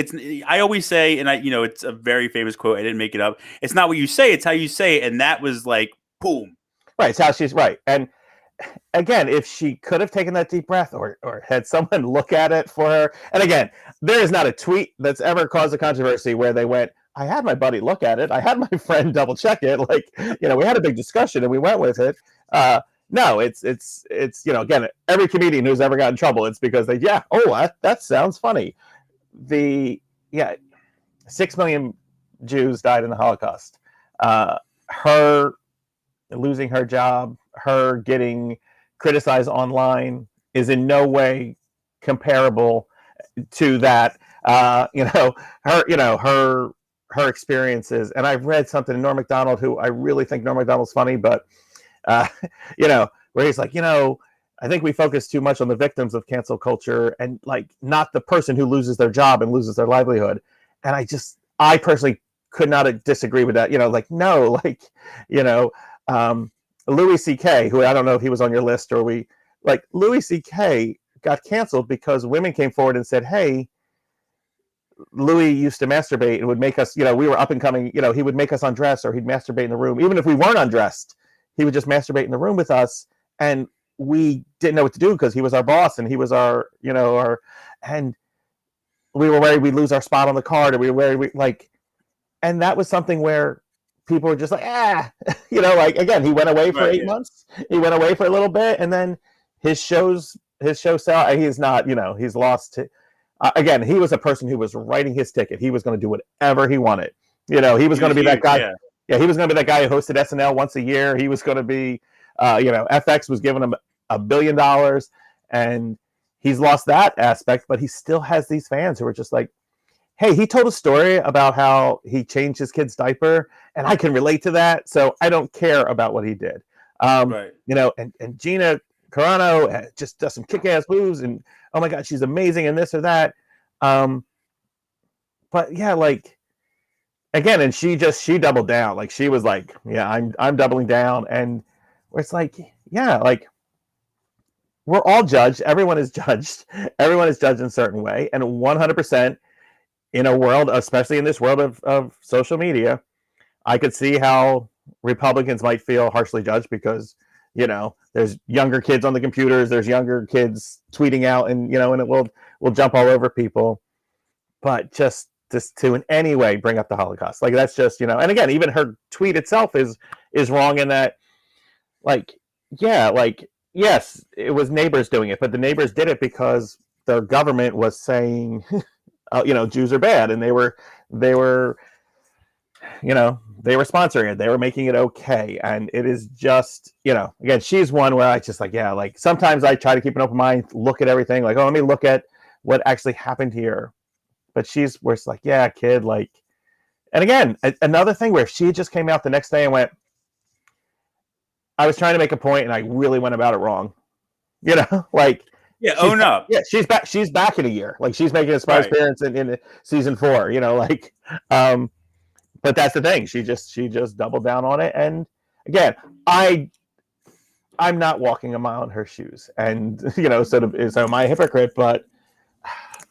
I always say, and it's a very famous quote. I didn't make it up. It's not what you say; it's how you say it. And that was like, boom. Right, it's how she's right. And again, if she could have taken that deep breath, or had someone look at it for her. And again, there is not a tweet that's ever caused a controversy where they went, I had my buddy look at it. I had my friend double check it. Like, we had a big discussion and we went with it. No, it's again, every comedian who's ever gotten in trouble, it's because that sounds funny. 6 million Jews died in the Holocaust. Her losing her job, her getting criticized online is in no way comparable to that. Her experiences. And I've read something in Norm Macdonald, who I really think Norm Macdonald's funny, but where he's like, I think we focus too much on the victims of cancel culture and like not the person who loses their job and loses their livelihood. And I personally could not disagree with that. Louis C.K., who I don't know if he was on your list Louis C.K. got canceled because women came forward and said, hey, Louis used to masturbate and would make us, we were up and coming, he would make us undress, or he'd masturbate in the room. Even if we weren't undressed, he would just masturbate in the room with us. And we didn't know what to do because he was our boss and he was our, and we were worried we'd lose our spot on the card, or we were worried and that was something where people were just like, again, he went away for 8 months. He went away for a little bit, and then his show sell. He's not, he's lost. Again, he was a person who was writing his ticket. He was going to do whatever he wanted. He was going to be that guy. Yeah, he was going to be that guy who hosted SNL once a year. He was going to be, FX was giving him $1 billion, and he's lost that aspect, but he still has these fans who are just like, hey, he told a story about how he changed his kid's diaper, and I can relate to that, so I don't care about what he did. Right. And Gina Carano just does some kick-ass moves, and oh my God, she's amazing, and this or that. But yeah, again, and she doubled down. She was like, yeah, I'm doubling down, and where it's like, yeah, we're all judged. Everyone is judged. Everyone is judged in a certain way, and 100%. In a world, especially in this world of social media, I could see how Republicans might feel harshly judged because, there's younger kids on the computers, there's younger kids tweeting out, and it will jump all over people. But just to in any way bring up the Holocaust, that's just, and again, even her tweet itself is wrong in that, yes, it was neighbors doing it, but the neighbors did it because their government was saying, Jews are bad, and they were sponsoring it. They were making it okay. And it is just, again, she's one where I just sometimes I try to keep an open mind, look at everything, let me look at what actually happened here. But she's where it's yeah, kid, and again, another thing where she just came out the next day and went, I was trying to make a point and I really went about it wrong. Yeah, own up. Yeah, she's back. She's back in a year. Like she's making a surprise Right. appearance in season 4. You know, like, but that's the thing. She just doubled down on it. And again, I'm not walking a mile in her shoes, and sort of so am I a hypocrite? But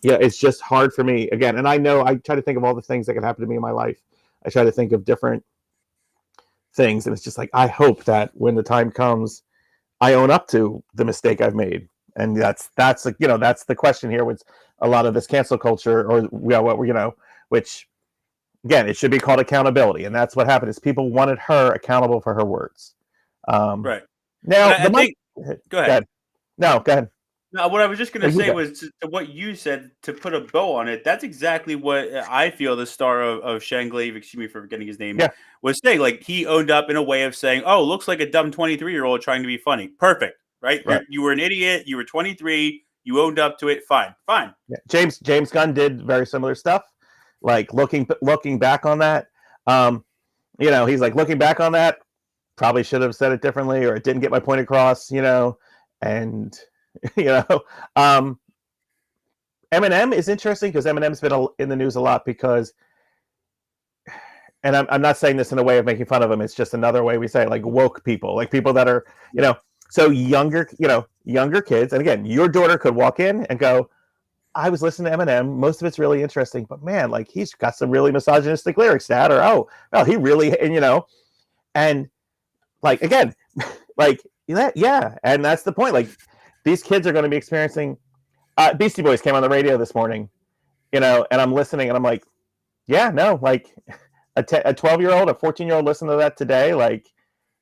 yeah, it's just hard for me again. And I know I try to think of all the things that could happen to me in my life. I try to think of different things, and it's just like I hope that when the time comes, I own up to the mistake I've made. And that's like that's the question here with a lot of this cancel culture, or which again it should be called accountability, and that's what happened is people wanted her accountable for her words. Right. Now I think. Go ahead. No, go ahead. No, what I was just going to say was to what you said, to put a bow on it. That's exactly what I feel the star of Shanglave, excuse me for forgetting his name, was saying. Like he owned up in a way of saying, "Oh, looks like a dumb 23-year-old trying to be funny." Perfect, right? You were an idiot. You were 23. You owned up to it. Fine. Yeah. James Gunn did very similar stuff. Like looking back on that, he's like looking back on that. Probably should have said it differently, or it didn't get my point across. And. Eminem is interesting because Eminem's been in the news a lot because, and I'm not saying this in a way of making fun of him. It's just another way we say it, like woke people, like people that are, so younger kids. And again, your daughter could walk in and go, I was listening to Eminem. Most of it's really interesting, but man, like he's got some really misogynistic lyrics, Dad, or, oh, well, he really, and like, again, like, yeah. And that's the point. Like, these kids are going to be experiencing. Beastie Boys came on the radio this morning, and I'm listening, and I'm like, yeah, no, like a 12-year-old, a 14-year-old listen to that today, like,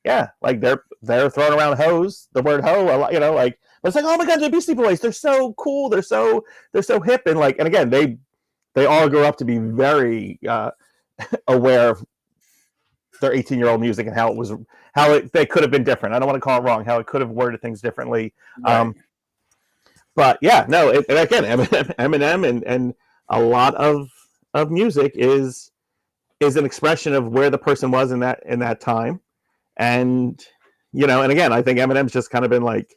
yeah, like they're throwing around the word hoe a lot, like, but it's like, oh my God, the Beastie Boys, they're so cool, they're so hip, and like, and again, they all grew up to be very aware of their 18-year-old music and they could have been different. I don't want to call it wrong, how it could have worded things differently. Right. But yeah, no, and again, Eminem and a lot of music is an expression of where the person was in that time. And, and again, I think Eminem's just kind of been like,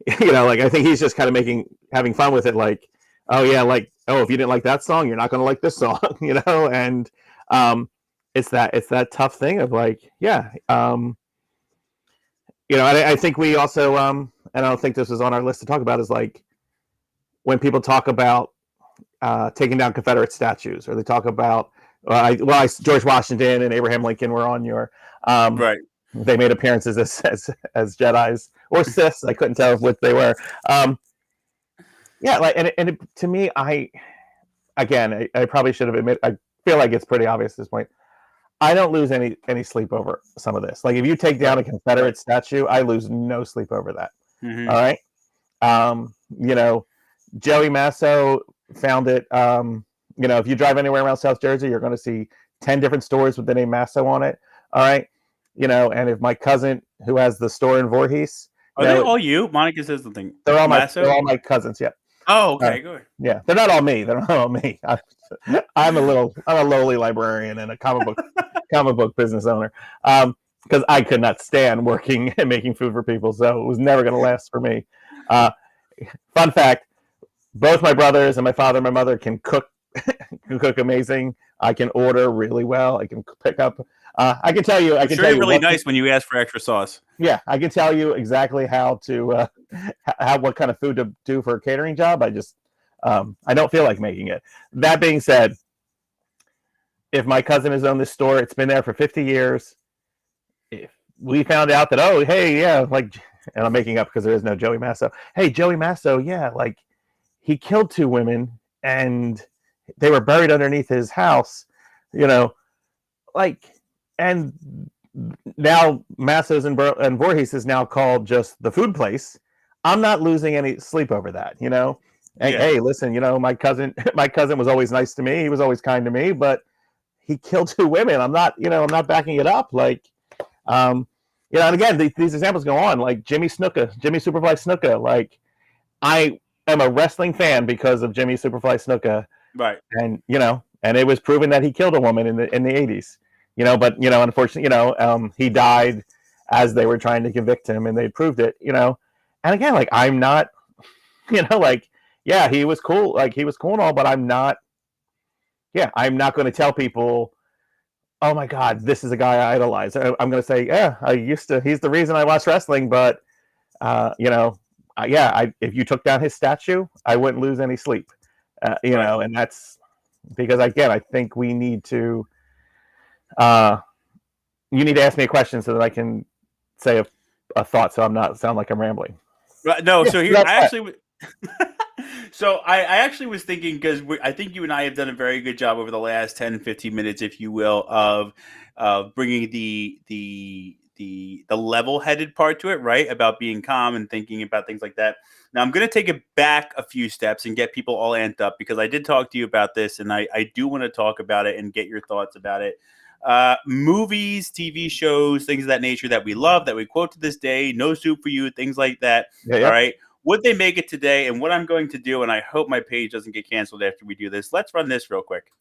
like, I think he's just kind of having fun with it. Like, oh yeah, like, oh, if you didn't like that song, you're not going to like this song, and, it's that tough thing of like, yeah. And I think we also, and I don't think this was on our list to talk about, is like when people talk about taking down Confederate statues, or they talk about, George Washington and Abraham Lincoln were on your, right. They made appearances as Jedis or Siths. I couldn't tell what they were. Yeah, like, and to me, I probably should have admitted. I feel like it's pretty obvious at this point. I don't lose any sleep over some of this. Like if you take down a Confederate statue, I lose no sleep over that. Mm-hmm. All right. Joey Masso found it. If you drive anywhere around South Jersey, you're going to see 10 different stores with the name Masso on it. All right. And if my cousin who has the store in Voorhees. Are they all you? Monica says something. They're all my cousins. Yeah. Oh, okay, good. Yeah. They're not all me. I'm a lowly librarian and a comic book business owner. Because I could not stand working and making food for people, so it was never going to last for me. Fun fact: both my brothers and my father and my mother can cook amazing. I can order really well. I can pick up. I can tell you. I can tell you really nice when you ask for extra sauce. Yeah, I can tell you exactly how to what kind of food to do for a catering job. I don't feel like making it. That being said, if my cousin has owned this store, it's been there for 50 years. If we found out that, oh, hey, yeah, like, and I'm making up because there is no Joey Masso. Hey, Joey Masso, yeah, like he killed 2 women and they were buried underneath his house, like, and now Masso's and Voorhees is now called just the food place. I'm not losing any sleep over that, Hey, listen, my cousin was always nice to me. He was always kind to me, but he killed 2 women. I'm not backing it up. Like, and again, these examples go on, like Jimmy Snuka, Jimmy Superfly Snuka. Like, I am a wrestling fan because of Jimmy Superfly Snuka. Right. And, and it was proven that he killed a woman in the 80s, but, unfortunately, he died as they were trying to convict him and they proved it, and again, like, I'm not Like, yeah, he was cool. Like, he was cool and all, but I'm not going to tell people, oh my God, this is a guy I idolize. I'm going to say, yeah, he's the reason I watch wrestling, but, if you took down his statue, I wouldn't lose any sleep, and that's because, again, I think we need to, you need to ask me a question so that I can say a thought so I'm not sound like I'm rambling. Right. No, so here, I actually was thinking, because I think you and I have done a very good job over the last 10, 15 minutes, if you will, of bringing the level-headed part to it, right? About being calm and thinking about things like that. Now, I'm going to take it back a few steps and get people all amped up, because I did talk to you about this, and I do want to talk about it and get your thoughts about it. Movies, TV shows, things of that nature that we love, that we quote to this day, No Soup for You, things like that. Yeah. All right. Would they make it today? And what I'm going to do, and I hope my page doesn't get canceled after we do this, let's run this real quick.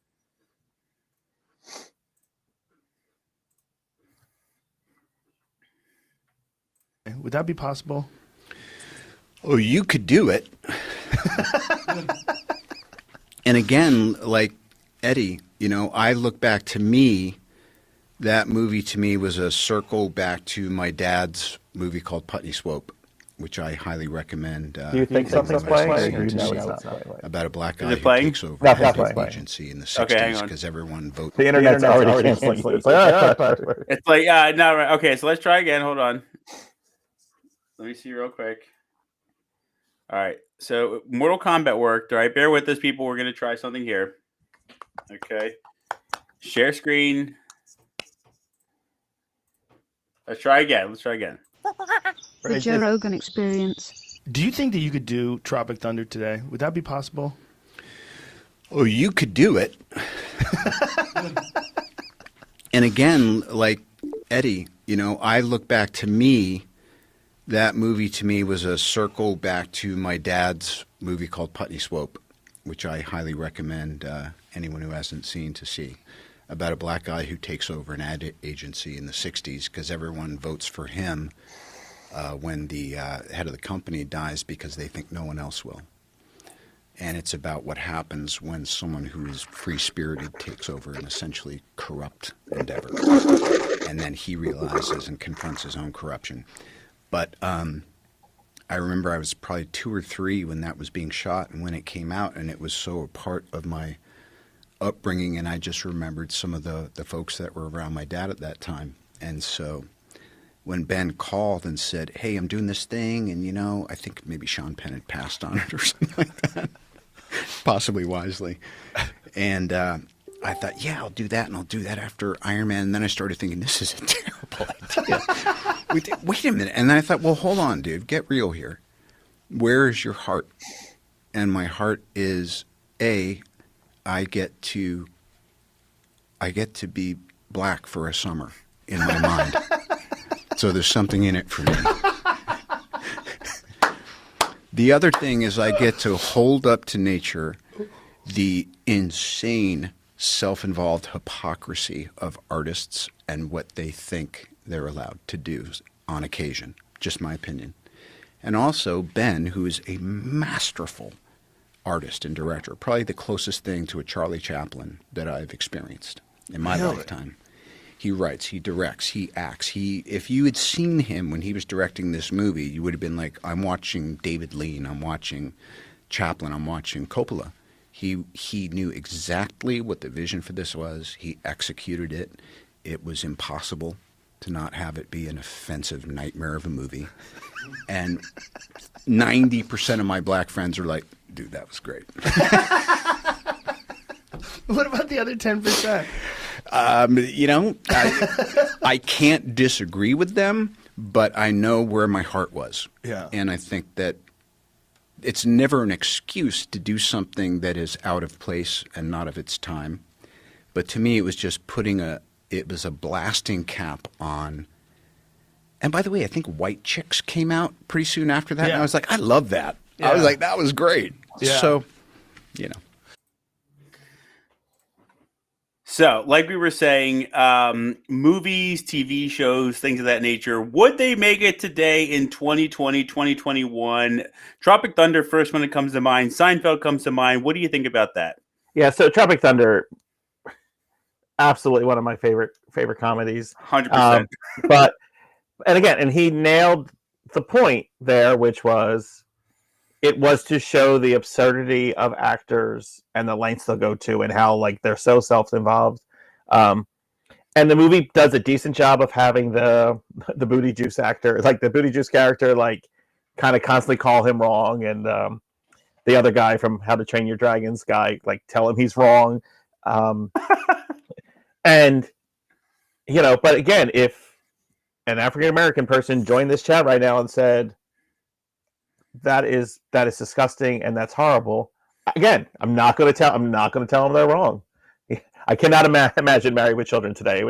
Would that be possible? Oh, you could do it. And again, like Eddie, I look back to me, that movie to me was a circle back to my dad's movie called Putney Swope, which I highly recommend. Do you think something's playing? Or you know it's not playing? About a black guy who takes over an agency in the 60s because everyone votes. The internet's already canceling. It's like, no, right. Okay, so let's try again. Hold on. Let me see real quick. All right, so Mortal Kombat worked. All right, bear with us, people. We're going to try something here. Okay. Share screen. Let's try again. The Joe Rogan Experience. Do you think that you could do Tropic Thunder today? Would that be possible? Oh, you could do it. And again, like Eddie, I look back to me, that movie to me was a circle back to my dad's movie called Putney Swope, which I highly recommend anyone who hasn't seen to see, about a black guy who takes over an ad agency in the 60s because everyone votes for him when the head of the company dies because they think no one else will. And it's about what happens when someone who is free-spirited takes over an essentially corrupt endeavor. And then he realizes and confronts his own corruption. But I remember I was probably 2 or 3 when that was being shot and when it came out, and it was so a part of my upbringing, and I just remembered some of the folks that were around my dad at that time. And so when Ben called and said, hey, I'm doing this thing, and I think maybe Sean Penn had passed on it or something like that, possibly wisely. And I thought, yeah, I'll do that, and I'll do that after Iron Man. And then I started thinking, this is a terrible idea. Wait a minute. And then I thought, well, hold on, dude, get real here. Where is your heart? And my heart is, I get to be black for a summer in my mind. So there's something in it for me. The other thing is I get to hold up to nature the insane self-involved hypocrisy of artists and what they think they're allowed to do on occasion. Just my opinion. And also Ben, who is a masterful artist and director, probably the closest thing to a Charlie Chaplin that I've experienced in my lifetime. He writes, he directs, he acts. If you had seen him when he was directing this movie, you would have been like, I'm watching David Lean, I'm watching Chaplin, I'm watching Coppola. He knew exactly what the vision for this was. He executed it. It was impossible to not have it be an offensive nightmare of a movie. And 90% of my black friends are like, dude, that was great. What about the other 10%? I can't disagree with them, but I know where my heart was. Yeah. And I think that it's never an excuse to do something that is out of place and not of its time. But to me, it was just it was a blasting cap on. And by the way, I think White Chicks came out pretty soon after that. Yeah. And I was like, I love that. Yeah. I was like, that was great. Yeah. So, So, like we were saying, movies, TV shows, things of that nature, would they make it today in 2020, 2021? Tropic Thunder, first one that comes to mind. Seinfeld comes to mind. What do you think about that? Yeah, so Tropic Thunder, absolutely one of my favorite comedies. 100%. But, and again, and he nailed the point there, which was, it was to show the absurdity of actors and the lengths they'll go to and how like they're so self-involved. And the movie does a decent job of having the Booty Juice actor, like the Booty Juice character, like kind of constantly call him wrong, and the other guy from How to Train Your Dragons guy like tell him he's wrong. And but again, if an African American person joined this chat right now and said, that is disgusting and that's horrible. Again, I'm not going to tell them they're wrong. I cannot imagine Married with Children today.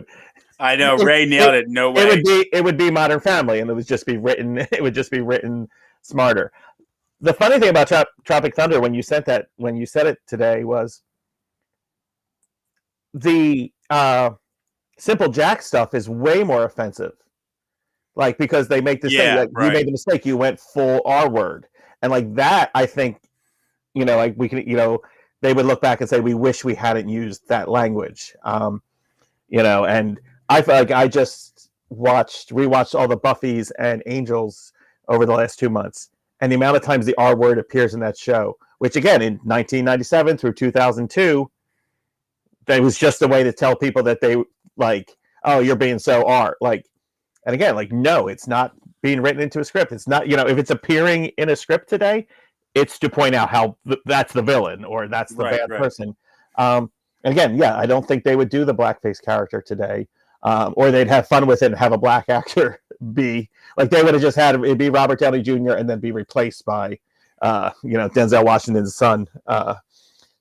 I know Ray nailed it. No way. It would be Modern Family, and it would just be written smarter. The funny thing about Tropic Thunder when you said it today was the Simple Jack stuff is way more offensive. Like, because they make this thing, like, right. You made the mistake, you went full R word. And like that, I think, like we can, they would look back and say, we wish we hadn't used that language. And I feel like I just rewatched all the Buffys and Angels over the last 2 months. And the amount of times the R word appears in that show, which again, in 1997 through 2002, that was just a way to tell people that they like, oh, you're being so R. Like, and again, like, no, it's not being written into a script. It's not, if it's appearing in a script today, it's to point out how that's the villain or that's the bad person. And again, yeah, I don't think they would do the blackface character today, or they'd have fun with it and have a black actor be like, they would have just had it be Robert Downey Jr. and then be replaced by, Denzel Washington's son,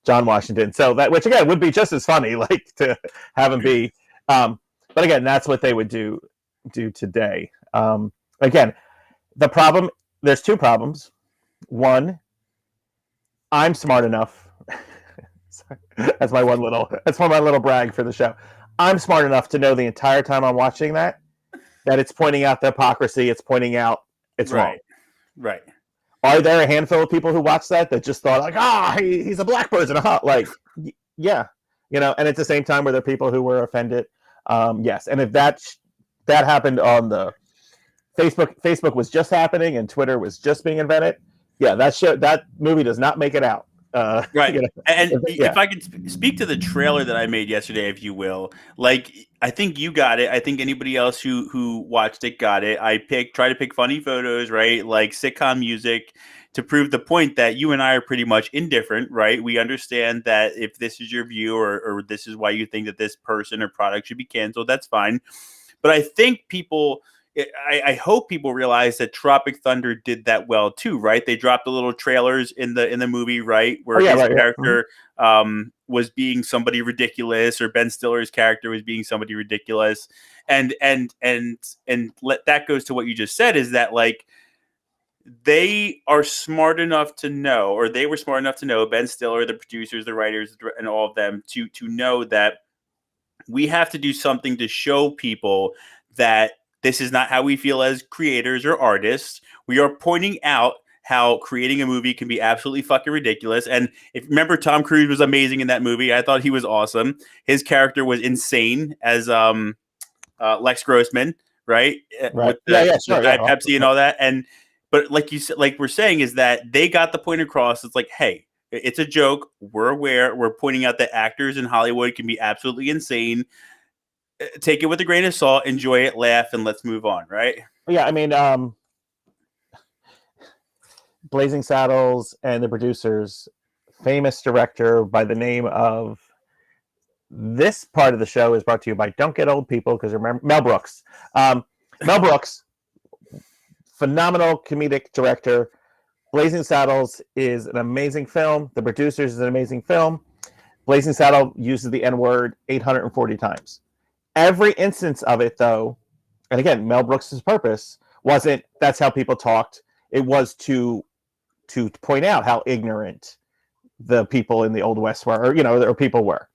John Washington. So that, which again would be just as funny, like to have him be. But again, that's what they would do today. Again, there's two problems. One, I'm smart enough. That's my little brag for the show. I'm smart enough to know the entire time I'm watching that it's pointing out the hypocrisy. It's pointing out it's wrong. Right. Are there a handful of people who watched that just thought like, he's a black person? Like, yeah, and at the same time, were there people who were offended? Yes. And if that happened on the Facebook was just happening and Twitter was just being invented, yeah, that movie does not make it out. Right. And if I could speak to the trailer that I made yesterday, if you will, like, I think you got it. I think anybody else who watched it got it. I try to pick funny photos, right? Like sitcom music, to prove the point that you and I are pretty much indifferent, right? We understand that if this is your view or this is why you think that this person or product should be canceled, that's fine. But I think I hope people realize that Tropic Thunder did that well too, right? They dropped the little trailers in the movie, right, where his character was being somebody ridiculous, or Ben Stiller's character was being somebody ridiculous, and that goes to what you just said, is that like they are smart enough to know, or they were smart enough to know, Ben Stiller, the producers, the writers, and all of them to know that we have to do something to show people that this is not how we feel as creators or artists. We are pointing out how creating a movie can be absolutely fucking ridiculous. And if remember, Tom Cruise was amazing in that movie. I thought he was awesome. His character was insane as Lex Grossman, right? Right. With Pepsi and all that. But like you said, like we're saying, is that they got the point across. It's like, hey, it's a joke. We're aware. We're pointing out that actors in Hollywood can be absolutely insane. Take it with a grain of salt, enjoy it, laugh, and let's move on, right? Yeah, I mean, Blazing Saddles and the producers, famous director by the name of, this part of the show is brought to you by Don't Get Old People, because remember, Mel Brooks. Mel Brooks, phenomenal comedic director. Blazing Saddles is an amazing film. The Producers is an amazing film. Blazing Saddle uses the N-word 840 times. Every instance of it, though, and again, Mel Brooks' purpose wasn't that's how people talked. It was to point out how ignorant the people in the Old West were, or people were.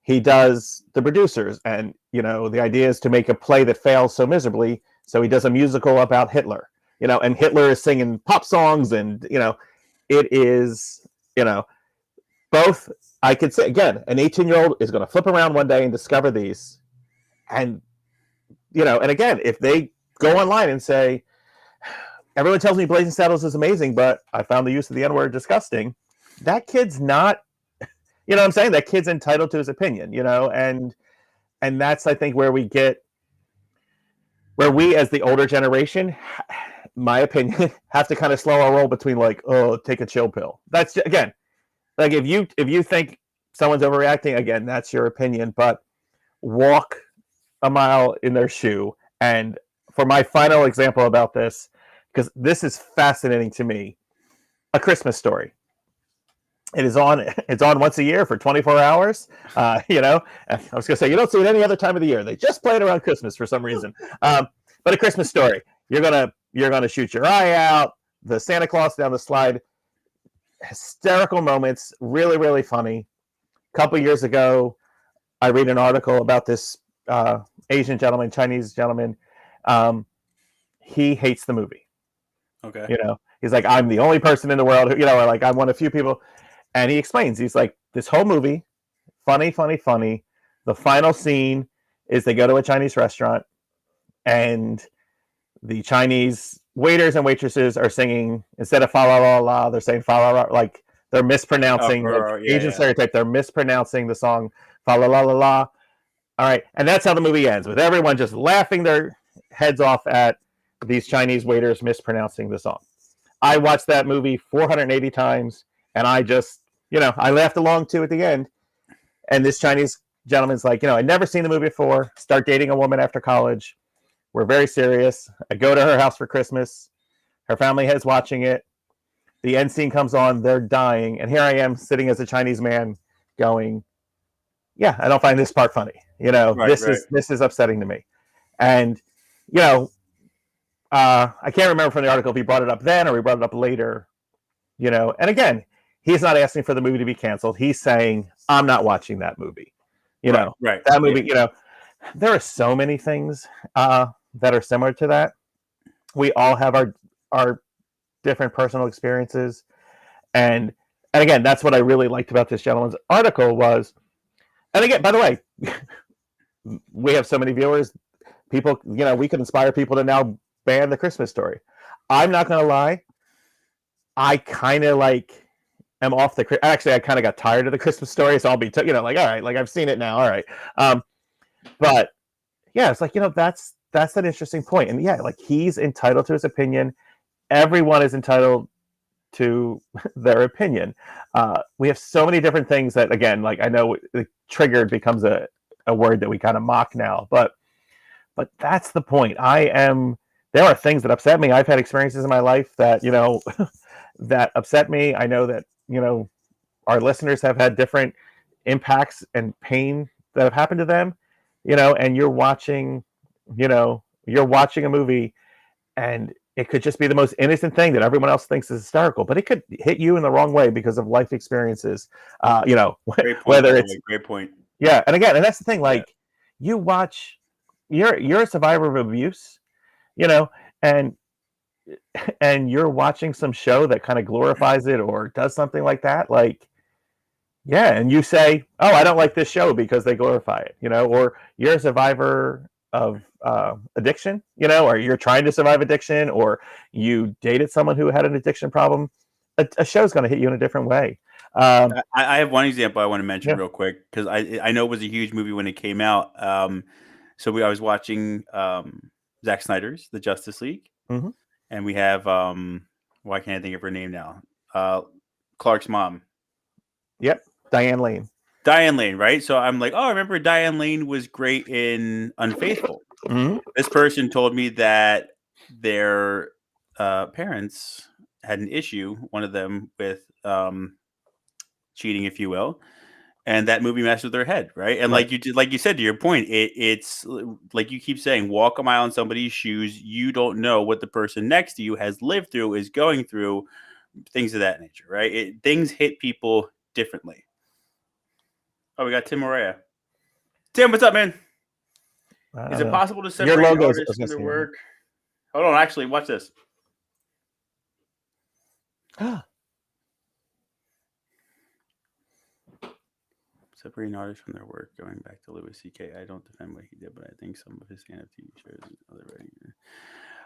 he does the producers, and the idea is to make a play that fails so miserably, so he does a musical about Hitler, and Hitler is singing pop songs, and it is both. I could say again, an 18-year-old is going to flip around one day and discover these, and and again, if they go online and say, everyone tells me Blazing Saddles is amazing, but I found the use of the N-word disgusting, that kid's not, what I'm saying? That kid's entitled to his opinion, and that's, I think, where we as the older generation, my opinion, have to kind of slow our roll between like, oh, take a chill pill. That's, again, like if you think someone's overreacting, again, that's your opinion, but walk a mile in their shoe. And for my final example about this, because this is fascinating to me, A Christmas Story. It's on once a year for 24 hours. I was gonna say, you don't see it any other time of the year. They just play it around Christmas for some reason. But A Christmas Story, you're gonna shoot your eye out. The Santa Claus down the slide, hysterical moments, really, really funny. A couple years ago, I read an article about this Asian gentleman, Chinese gentleman. He hates the movie. Okay. He's like, I'm the only person in the world who, or like, I'm one of few people. And he explains, he's like, this whole movie, funny. The final scene is they go to a Chinese restaurant, and the Chinese waiters and waitresses are singing, instead of fa la la la, they're saying fa la la, like they're mispronouncing Asian stereotype. They're mispronouncing the song fa la la la la. All right. And that's how the movie ends, with everyone just laughing their heads off at these Chinese waiters mispronouncing the song. I watched that movie 480 times, and I just, I laughed along too at the end. And this Chinese gentleman's like, I'd never seen the movie before. Start dating a woman after college. We're very serious. I go to her house for Christmas. Her family is watching it. The end scene comes on. They're dying. And here I am sitting as a Chinese man going, yeah, I don't find this part funny. This is upsetting to me. And, I can't remember from the article if he brought it up then or he brought it up later, and again, he's not asking for the movie to be canceled. He's saying, I'm not watching that movie. Right. That movie, there are so many things that are similar to that. We all have our different personal experiences. And again, that's what I really liked about this gentleman's article was, and again, by the way, we have so many viewers, people, we could inspire people to now ban The Christmas Story. I'm not going to lie. I kind of am off actually, I kind of got tired of The Christmas Story. So I'll be, all right, like I've seen it now. All right. But yeah, it's like, that's an interesting point. And yeah, like he's entitled to his opinion. Everyone is entitled to their opinion. We have so many different things that, again, like I know triggered becomes a word that we kind of mock now, but that's the point. There are things that upset me. I've had experiences in my life that, that upset me. I know that, our listeners have had different impacts and pain that have happened to them, and you're watching a movie and it could just be the most innocent thing that everyone else thinks is hysterical, but it could hit you in the wrong way because of life experiences. Whether it's great point. Yeah. And again, and that's the thing, like you watch, you're a survivor of abuse, and you're watching some show that kind of glorifies it or does something like that. Like, yeah. And you say, oh, I don't like this show because they glorify it, or you're a survivor of addiction, or you're trying to survive addiction, or you dated someone who had an addiction problem. A show's going to hit you in a different way. I have one example I want to mention real quick, because I know it was a huge movie when it came out. I was watching Zack Snyder's The Justice League, and we have why can't I think of her name now? Clark's mom. Yep, Diane Lane. Diane Lane, right? So I'm like, oh, I remember Diane Lane was great in Unfaithful. Mm-hmm. This person told me that their parents had an issue, one of them with cheating, if you will, and that movie messed with their head, right? And like you said, to your point, it's like you keep saying, walk a mile in somebody's shoes. You don't know what the person next to you has lived through, is going through, things of that nature, right? Things hit people differently. Oh, we got Tim Morea. Tim, what's up, man? I Is don't it know. possible to Your separate logos- I was artists gonna from their say- work? Hold on, actually, watch this. Separating artists from their work, going back to Louis C.K. I don't defend what he did, but I think some of his stand-up TV shows and other writing.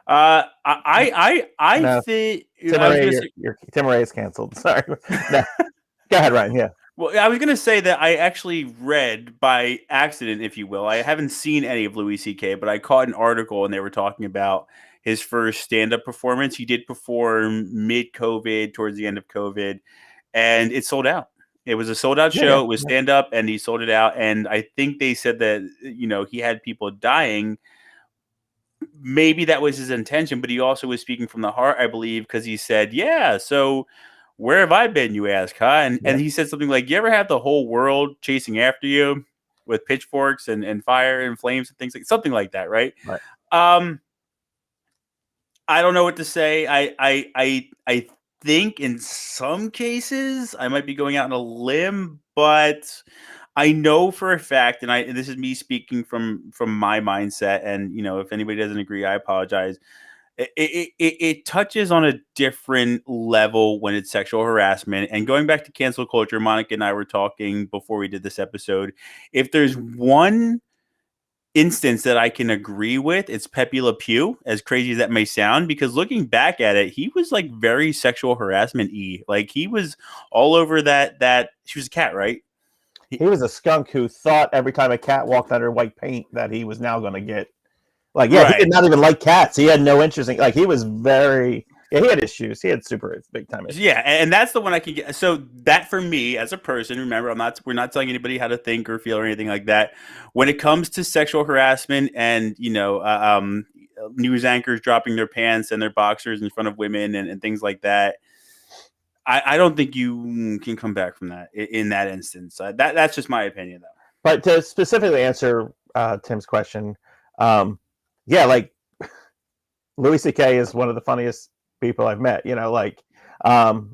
I No. think Tim I was Ray, gonna say, Tim Ray is canceled. Sorry. No. Go ahead, Ryan. Yeah. well, I was gonna say that I actually read by accident, if you will. I haven't seen any of Louis C.K., but I caught an article and they were talking about his first stand-up performance. He did perform mid-COVID, towards the end of COVID, and it sold out. It was a sold-out Yeah, show. yeah, It was yeah. stand-up, and he sold it out. And I think they said that he had people dying. Maybe that was his intention, but he also was speaking from the heart, I believe, because he said, "Yeah, so where have I been, you ask, huh?" And he said something like, "You ever have the whole world chasing after you with pitchforks and fire and flames and things like something like that, right?" Right. I don't know what to say. I think in some cases I might be going out on a limb, but I know for a fact, and this is me speaking from my mindset. And if anybody doesn't agree, I apologize. It touches on a different level when it's sexual harassment. And going back to cancel culture, Monica and I were talking before we did this episode. If there's one instance that I can agree with, it's Pepe Le Pew, as crazy as that may sound, because looking back at it, he was like very sexual harassment-y. Like he was all over that she was a cat, right? He was a skunk who thought every time a cat walked under white paint that he was now going to get. Like, yeah, Right. he did not even like cats. He had no interest in. Like, he was very. Yeah, he had issues. He had super big time issues. Yeah, and that's the one I can get. So that for me as a person, remember, we're not telling anybody how to think or feel or anything like that. When it comes to sexual harassment and news anchors dropping their pants and their boxers in front of women and things like that, I don't think you can come back from that in that instance. That's just my opinion, though. But to specifically answer Tim's question, yeah, like Louis C.K. is one of the funniest people I've met. I've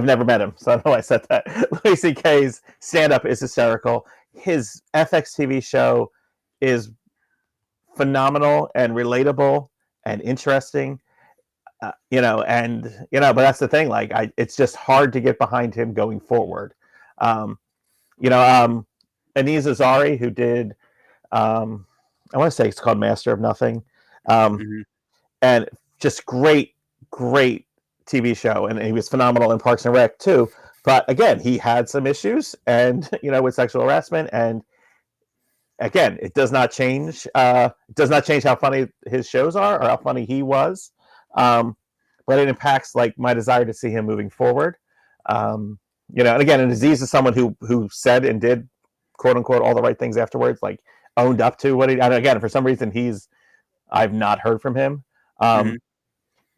never met him, so I know I said that. Louis C.K.'s stand-up is hysterical. His FX TV show is phenomenal and relatable and interesting. But that's the thing. Like, it's just hard to get behind him going forward. Aziz Ansari, who did, I want to say it's called Master of Nothing, and just great TV show, and he was phenomenal in Parks and Rec too. But again, he had some issues, and with sexual harassment, and again, it does not change. It does not change how funny his shows are or how funny he was. But it impacts like my desire to see him moving forward. And again, and Aziz is someone who said and did quote unquote all the right things afterwards, like owned up to what he. And again, for some reason, I've not heard from him.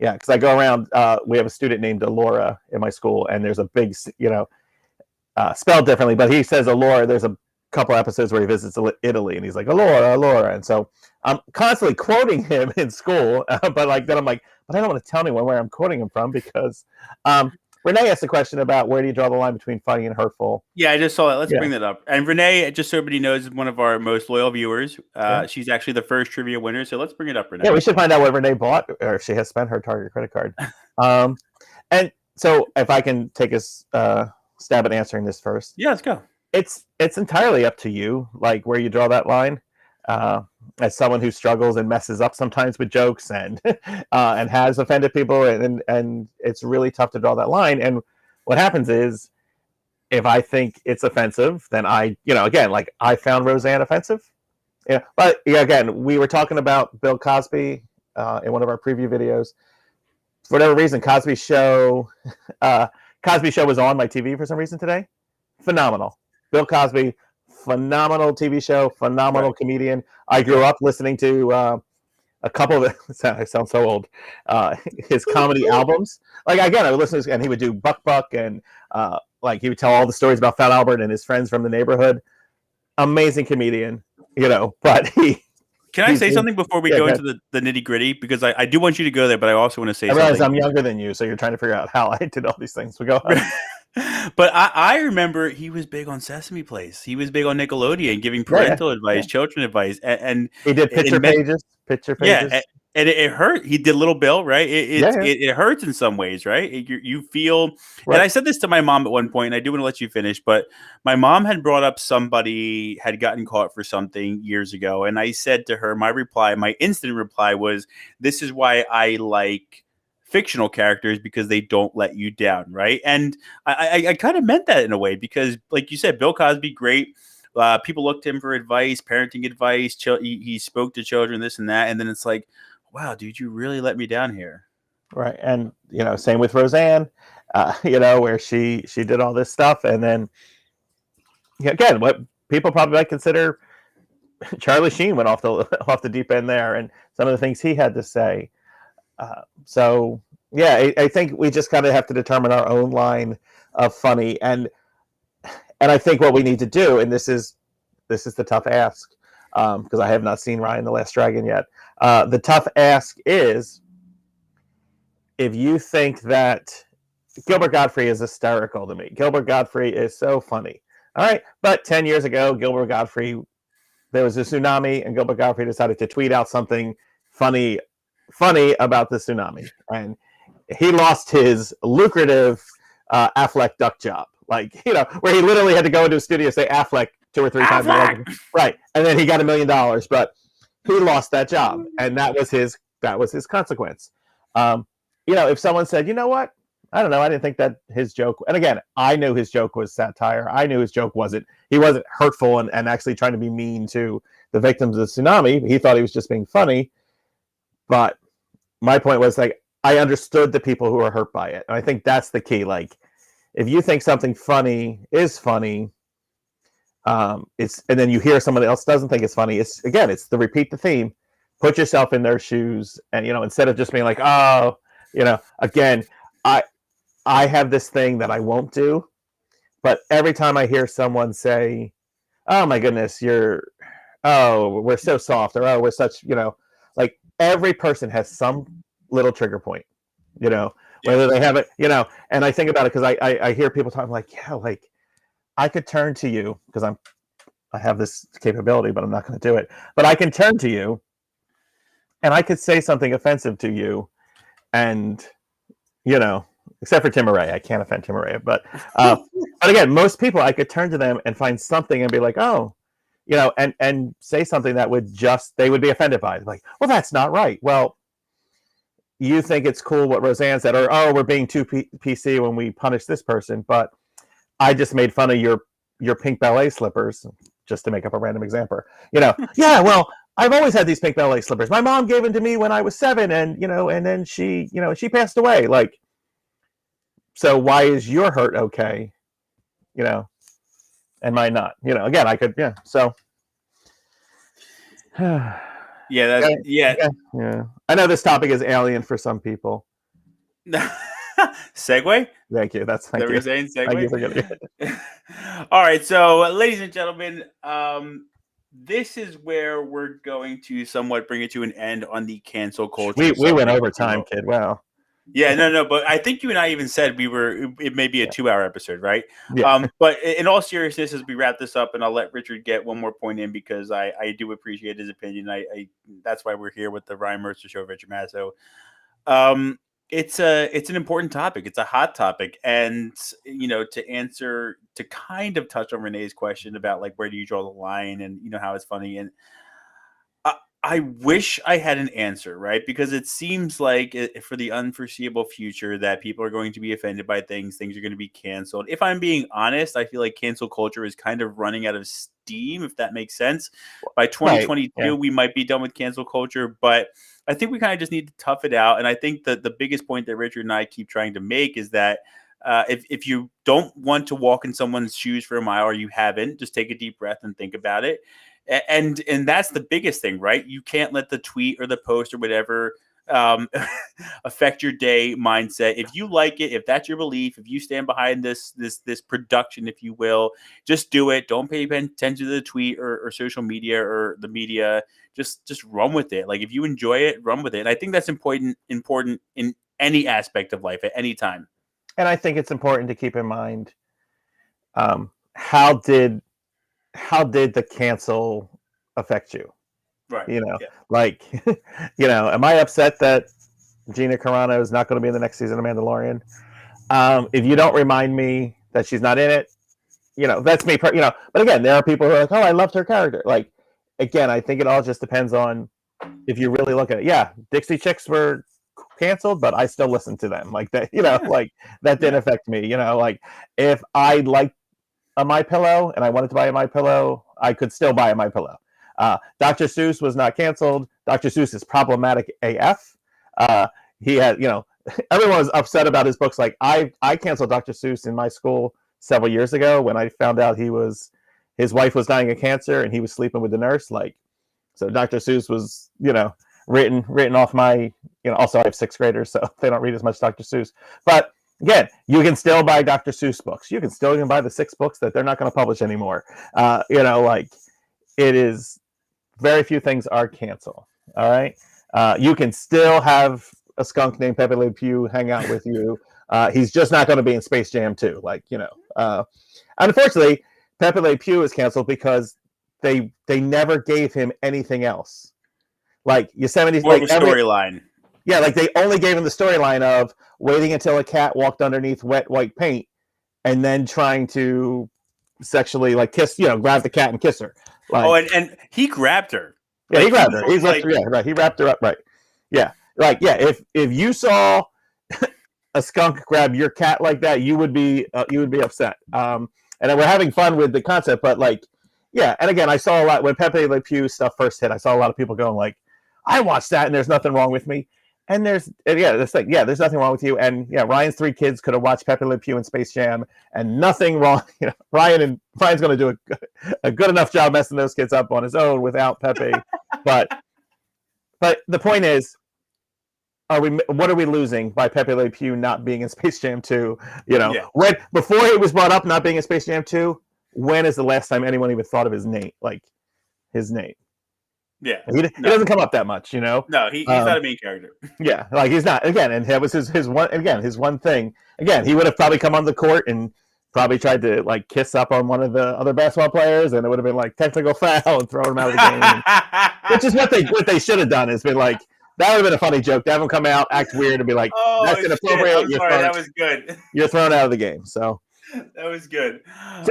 Yeah, because I go around. We have a student named Alora in my school, and there's a big, spelled differently, but he says Alora. There's a couple episodes where he visits Italy, and he's like Alora, and so I'm constantly quoting him in school. But then I'm like, but I don't want to tell anyone where I'm quoting him from because Renee asked a question about where do you draw the line between funny and hurtful. Yeah, I just saw that. Let's bring that up. And Renee, just so everybody knows, is one of our most loyal viewers. She's actually the first trivia winner. So let's bring it up, Renee. Yeah, we should find out what Renee bought or if she has spent her Target credit card. And so if I can take a stab at answering this first. Yeah, let's go. It's entirely up to you, like where you draw that line. As someone who struggles and messes up sometimes with jokes and has offended people, and it's really tough to draw that line. And what happens is, if I think it's offensive, then again, like I found Roseanne offensive. Yeah, but again, we were talking about Bill Cosby in one of our preview videos. For whatever reason, Cosby Show was on my TV for some reason today. Phenomenal. Bill Cosby, phenomenal TV show, phenomenal comedian. I grew up listening to a couple of I sound so old. His comedy albums. Like again, I would listen to, and he would do Buck and like he would tell all the stories about Fat Albert and his friends from the neighborhood. Amazing comedian, but he. Can I say something before we go into the nitty gritty? Because I do want you to go there, but I also want to say I realize something. I'm younger than you, so you're trying to figure out how I did all these things. So go on. But I remember he was big on Sesame Place. He was big on Nickelodeon, giving parental advice, children advice, and He did it meant picture yeah, pages. and it hurt. He did Little Bill, right? Yeah, yeah. It hurts in some ways, right? You feel, and Right. I said this to my mom at one point, and I do want to let you finish, but my mom had brought up somebody had gotten caught for something years ago, and I said to her, my instant reply was, "This is why I like fictional characters because they don't let you down," right? And I kind of meant that in a way because, like you said, Bill Cosby, great. People looked to him for advice, parenting advice. He spoke to children, this and that, and then it's like, wow, dude, you really let me down here. Right. And same with Roseanne, where she did all this stuff, and then again, what people probably might consider Charlie Sheen went off the deep end there, and some of the things he had to say. So yeah, I think we just kind of have to determine our own line of funny, and I think what we need to do, and this is the tough ask, because I have not seen Ryan the Last Dragon yet. The tough ask is, if you think that Gilbert Gottfried is hysterical to me, Gilbert Gottfried is so funny. All right, but 10 years ago, Gilbert Gottfried, there was a tsunami, and Gilbert Gottfried decided to tweet out something funny about the tsunami, and he lost his lucrative Affleck duck job, where he literally had to go into a studio, say Affleck 2 or 3 times, right, and then he got $1 million, but he lost that job, and that was his consequence. If someone said, you know what, I don't know, I didn't think that his joke, and again, I knew his joke was satire. I knew his joke he wasn't hurtful and actually trying to be mean to the victims of the tsunami. He thought he was just being funny. But my point was, I understood the people who were hurt by it. And I think that's the key. If you think something funny is funny, and then you hear someone else doesn't think it's funny, it's the repeat the theme. Put yourself in their shoes, and instead of just being like, oh, again, I have this thing that I won't do, but every time I hear someone say, oh my goodness, we're so soft, or oh, we're such, every person has some little trigger point, whether they have it, and I think about it because I hear people talking I could turn to you, because I have this capability, but I'm not going to do it, but I can turn to you and I could say something offensive to you, and except for Tim Murray, I can't offend Tim Murray, but again, most people, I could turn to them and find something and be like, oh, and say something that they would be offended by. Like, well, that's not right. Well, you think it's cool what Roseanne said, or, oh, we're being too PC when we punish this person, but I just made fun of your pink ballet slippers, just to make up a random example. Yeah, well, I've always had these pink ballet slippers. My mom gave them to me when I was 7, and and then she passed away. So why is your hurt okay? And mine not. Again, I could, yeah. So yeah. I know this topic is alien for some people. Segue. Thank you. Thank you. Saying segue. Thank you for getting it. All right, so ladies and gentlemen, this is where we're going to somewhat bring it to an end on the cancel culture. We went over time, kid. Wow. Yeah, no, but I think you and I even said it may be a 2-hour episode, right? Yeah. But in all seriousness, as we wrap this up, and I'll let Richard get one more point in, because I do appreciate his opinion. I that's why we're here with the Ryan Mercer Show, Richard Masso. It's an important topic. It's a hot topic, and to kind of touch on Renee's question about where do you draw the line, and how it's funny, and I wish I had an answer, right? Because it seems like for the unforeseeable future that people are going to be offended by things are going to be canceled. If I'm being honest, I feel like cancel culture is kind of running out of steam, if that makes sense. By 2022, right, yeah, we might be done with cancel culture, but I think we kind of just need to tough it out. And I think that the biggest point that Richard and I keep trying to make is that if you don't want to walk in someone's shoes for a mile, or you haven't, just take a deep breath and think about it. And that's the biggest thing, right? You can't let the tweet or the post or whatever affect your day mindset. If you like it, if that's your belief, if you stand behind this production, if you will, just do it. Don't pay attention to the tweet or social media or the media. Just run with it. If you enjoy it, run with it. And I think that's important in any aspect of life at any time. and I think it's important to keep in mind how did the cancel affect you? Right. You know, Yeah. like, am I upset that Gina Carano is not going to be in the next season of Mandalorian? If you don't remind me that she's not in it, that's me. But again, there are people who are like, oh, I loved her character. Like, again, I think it all just depends on if you really look at it. Yeah, Dixie Chicks were canceled, but I still listen to them. Like that, like that didn't affect me. Like if I liked a My Pillow and I wanted to buy a My Pillow, I could still buy a My Pillow. Dr. Seuss was not canceled. Dr. Seuss is problematic AF. He had, everyone was upset about his books. Like I canceled Dr. Seuss in my school several years ago when I found out his wife was dying of cancer and he was sleeping with the nurse. Like, so Dr. Seuss was, written off my, also I have sixth graders, so they don't read as much Dr. Seuss. But again, you can still buy Dr. Seuss books. You can still even buy the 6 books that they're not going to publish anymore. Like it is, very few things are canceled. All right. You can still have a skunk named Pepe Le Pew hang out with you. He's just not going to be in Space Jam 2. Like, unfortunately, Pepe Le Pew is canceled because they never gave him anything else. Like Yosemite, More of a storyline. Yeah, like they only gave him the storyline of waiting until a cat walked underneath wet white paint and then trying to sexually like kiss, grab the cat and kiss her. Like, and he grabbed her. Yeah, he grabbed her. He wrapped her up. Right. Yeah. Like, yeah, if you saw a skunk grab your cat like that, you would be upset. And we're having fun with the concept, but like, yeah. And again, I saw a lot when Pepe Le Pew stuff first hit. I saw a lot of people going like, I watched that and there's nothing wrong with me. And there's nothing wrong with you. And yeah, Ryan's 3 kids could have watched Pepe Le Pew and Space Jam and nothing wrong. Ryan's going to do a good enough job messing those kids up on his own without Pepe. but the point is, what are we losing by Pepe Le Pew not being in Space Jam 2? When before he was brought up not being in Space Jam 2, when is the last time anyone even thought of his name? Like his name. Yeah, he doesn't come up that much, No, he's not a main character. Yeah, like he's not. Again, and that was his one thing. Again, he would have probably come on the court and probably tried to like kiss up on one of the other basketball players, and it would have been like technical foul and throw him out of the game. Which is what they should have done. Is been like that would have been a funny joke to have him come out, act weird, and be like, "That's inappropriate." I'm sorry, that was good. You're thrown out of the game. So that was good.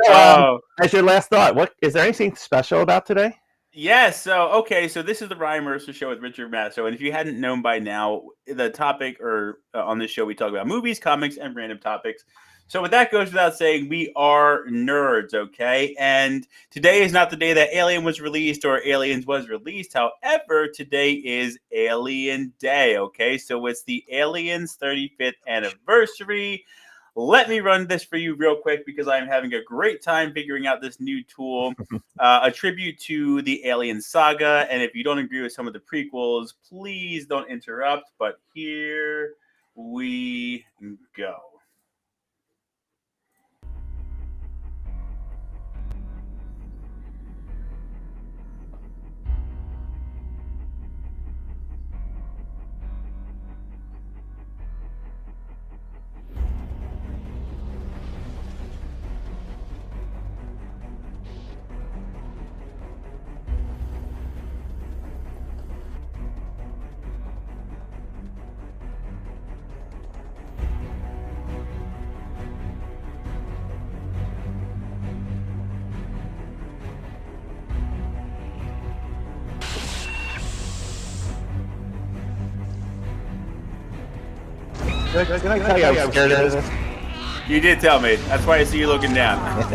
So, as your last thought, what is there anything special about today? Yes. So this is the Ryan Mercer Show with Richard Masso. And if you hadn't known by now, the topic on this show, we talk about movies, comics, and random topics. So with that goes without saying, we are nerds, okay? And today is not the day that Alien was released or Aliens was released. However, today is Alien Day, okay? So it's the Aliens 35th anniversary. Let me run this for you real quick because I'm having a great time figuring out this new tool, a tribute to the Alien saga. And if you don't agree with some of the prequels, please don't interrupt. But here we go. Can I tell you how scared it is? You did tell me. That's why I see you looking down.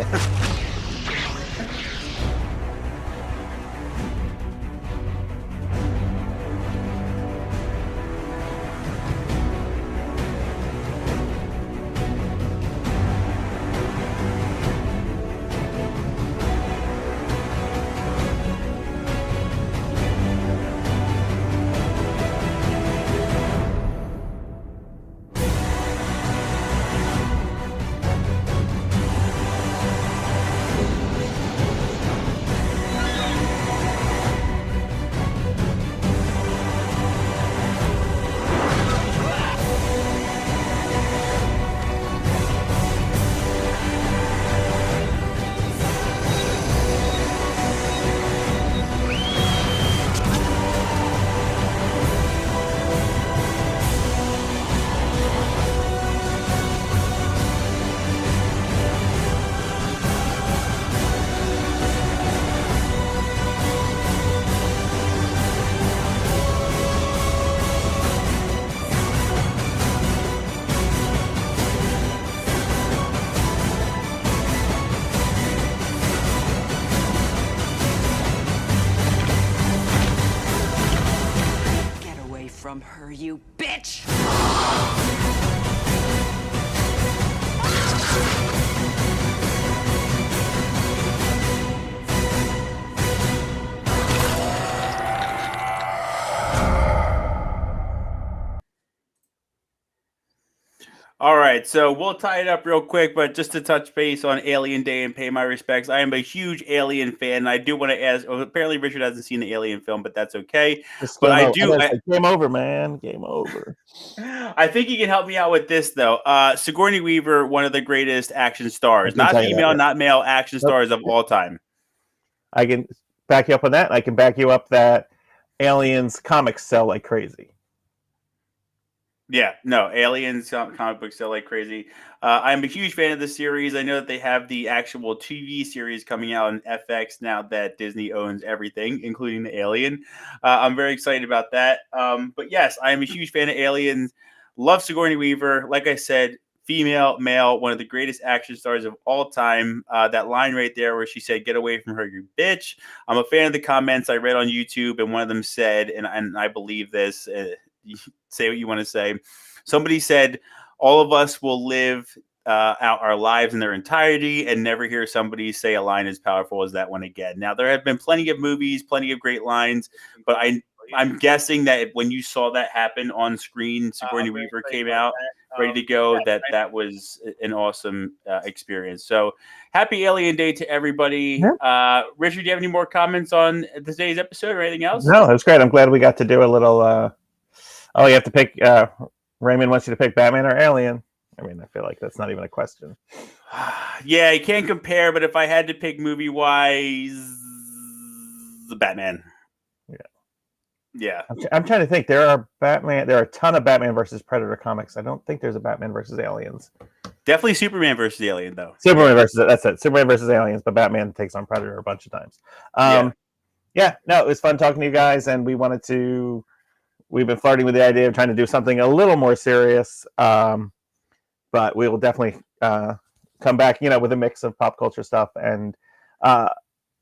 All right, so we'll tie it up real quick, but just to touch base on Alien Day and pay my respects, I am a huge Alien fan. And I do want to ask. Well, apparently, Richard hasn't seen the Alien film, but that's okay. Just But game I over. do. Like, game over, man. Game over. I think you can help me out with this though. Sigourney Weaver, one of the greatest action stars, I can not tell you that, female, yeah. not male, action Nope. stars of all time. I can back you up on that. I can back you up that Aliens comics sell like crazy. Yeah, no, Aliens comic books sell like crazy. I'm a huge fan of the series. I know that they have the actual TV series coming out on FX now that Disney owns everything, including the Alien. I'm very excited about that. But yes, I am a huge fan of Aliens. Love Sigourney Weaver. Like I said, female, male, one of the greatest action stars of all time. That line right there where she said, "Get away from her, you bitch." I'm a fan of the comments I read on YouTube, and one of them said, and I believe this, say what you want to say. Somebody said, all of us will live out our lives in their entirety and never hear somebody say a line as powerful as that one again. Now, there have been plenty of movies, plenty of great lines, but I'm guessing that when you saw that happen on screen, Sigourney Weaver came out ready to go, that was an awesome experience. So happy Alien Day to everybody. Yeah. Richard, do you have any more comments on today's episode or anything else? No, it was great. I'm glad we got to do a little. You have to pick. Raymond wants you to pick Batman or Alien. I mean, I feel like that's not even a question. Yeah, you can't compare, but if I had to pick movie-wise, the Batman. Yeah. I'm trying to think. There are a ton of Batman versus Predator comics. I don't think there's a Batman versus Aliens. Definitely Superman versus the Alien, though. Superman that's it. Superman versus Aliens, but Batman takes on Predator a bunch of times. Yeah, no, it was fun talking to you guys, and we've been flirting with the idea of trying to do something a little more serious, but we will definitely come back, with a mix of pop culture stuff, and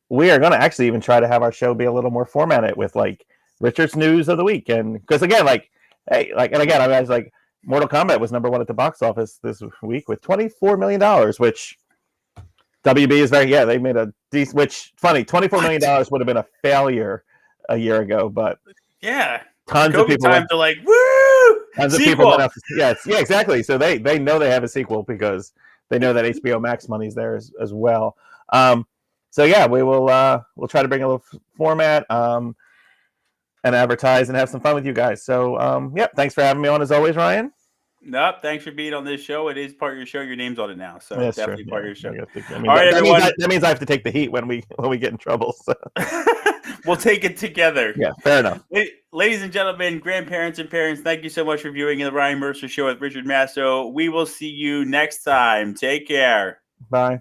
we are going to actually even try to have our show be a little more formatted with like Richard's news of the week, and because again, I was like, Mortal Kombat was #1 at the box office this week with $24 million, which WB is they made a decent. Which funny, $24 million would have been a failure a year ago, but yeah. Tons of people are like, woo! Tons of people went out. Yeah, exactly. So they know they have a sequel because they know that HBO Max money's there as well. So yeah, we'll try to bring a little format and advertise and have some fun with you guys. So thanks for having me on as always, Ryan. Nope, thanks for being on this show. It is part of your show. Your name's on it now, so that's definitely true. Part of your show. All right, everyone. That means I have to take the heat when we get in trouble. So. We'll take it together. Yeah, fair enough. Ladies and gentlemen, grandparents and parents, thank you so much for viewing the Ryan Mercer Show with Richard Masso. We will see you next time. Take care. Bye.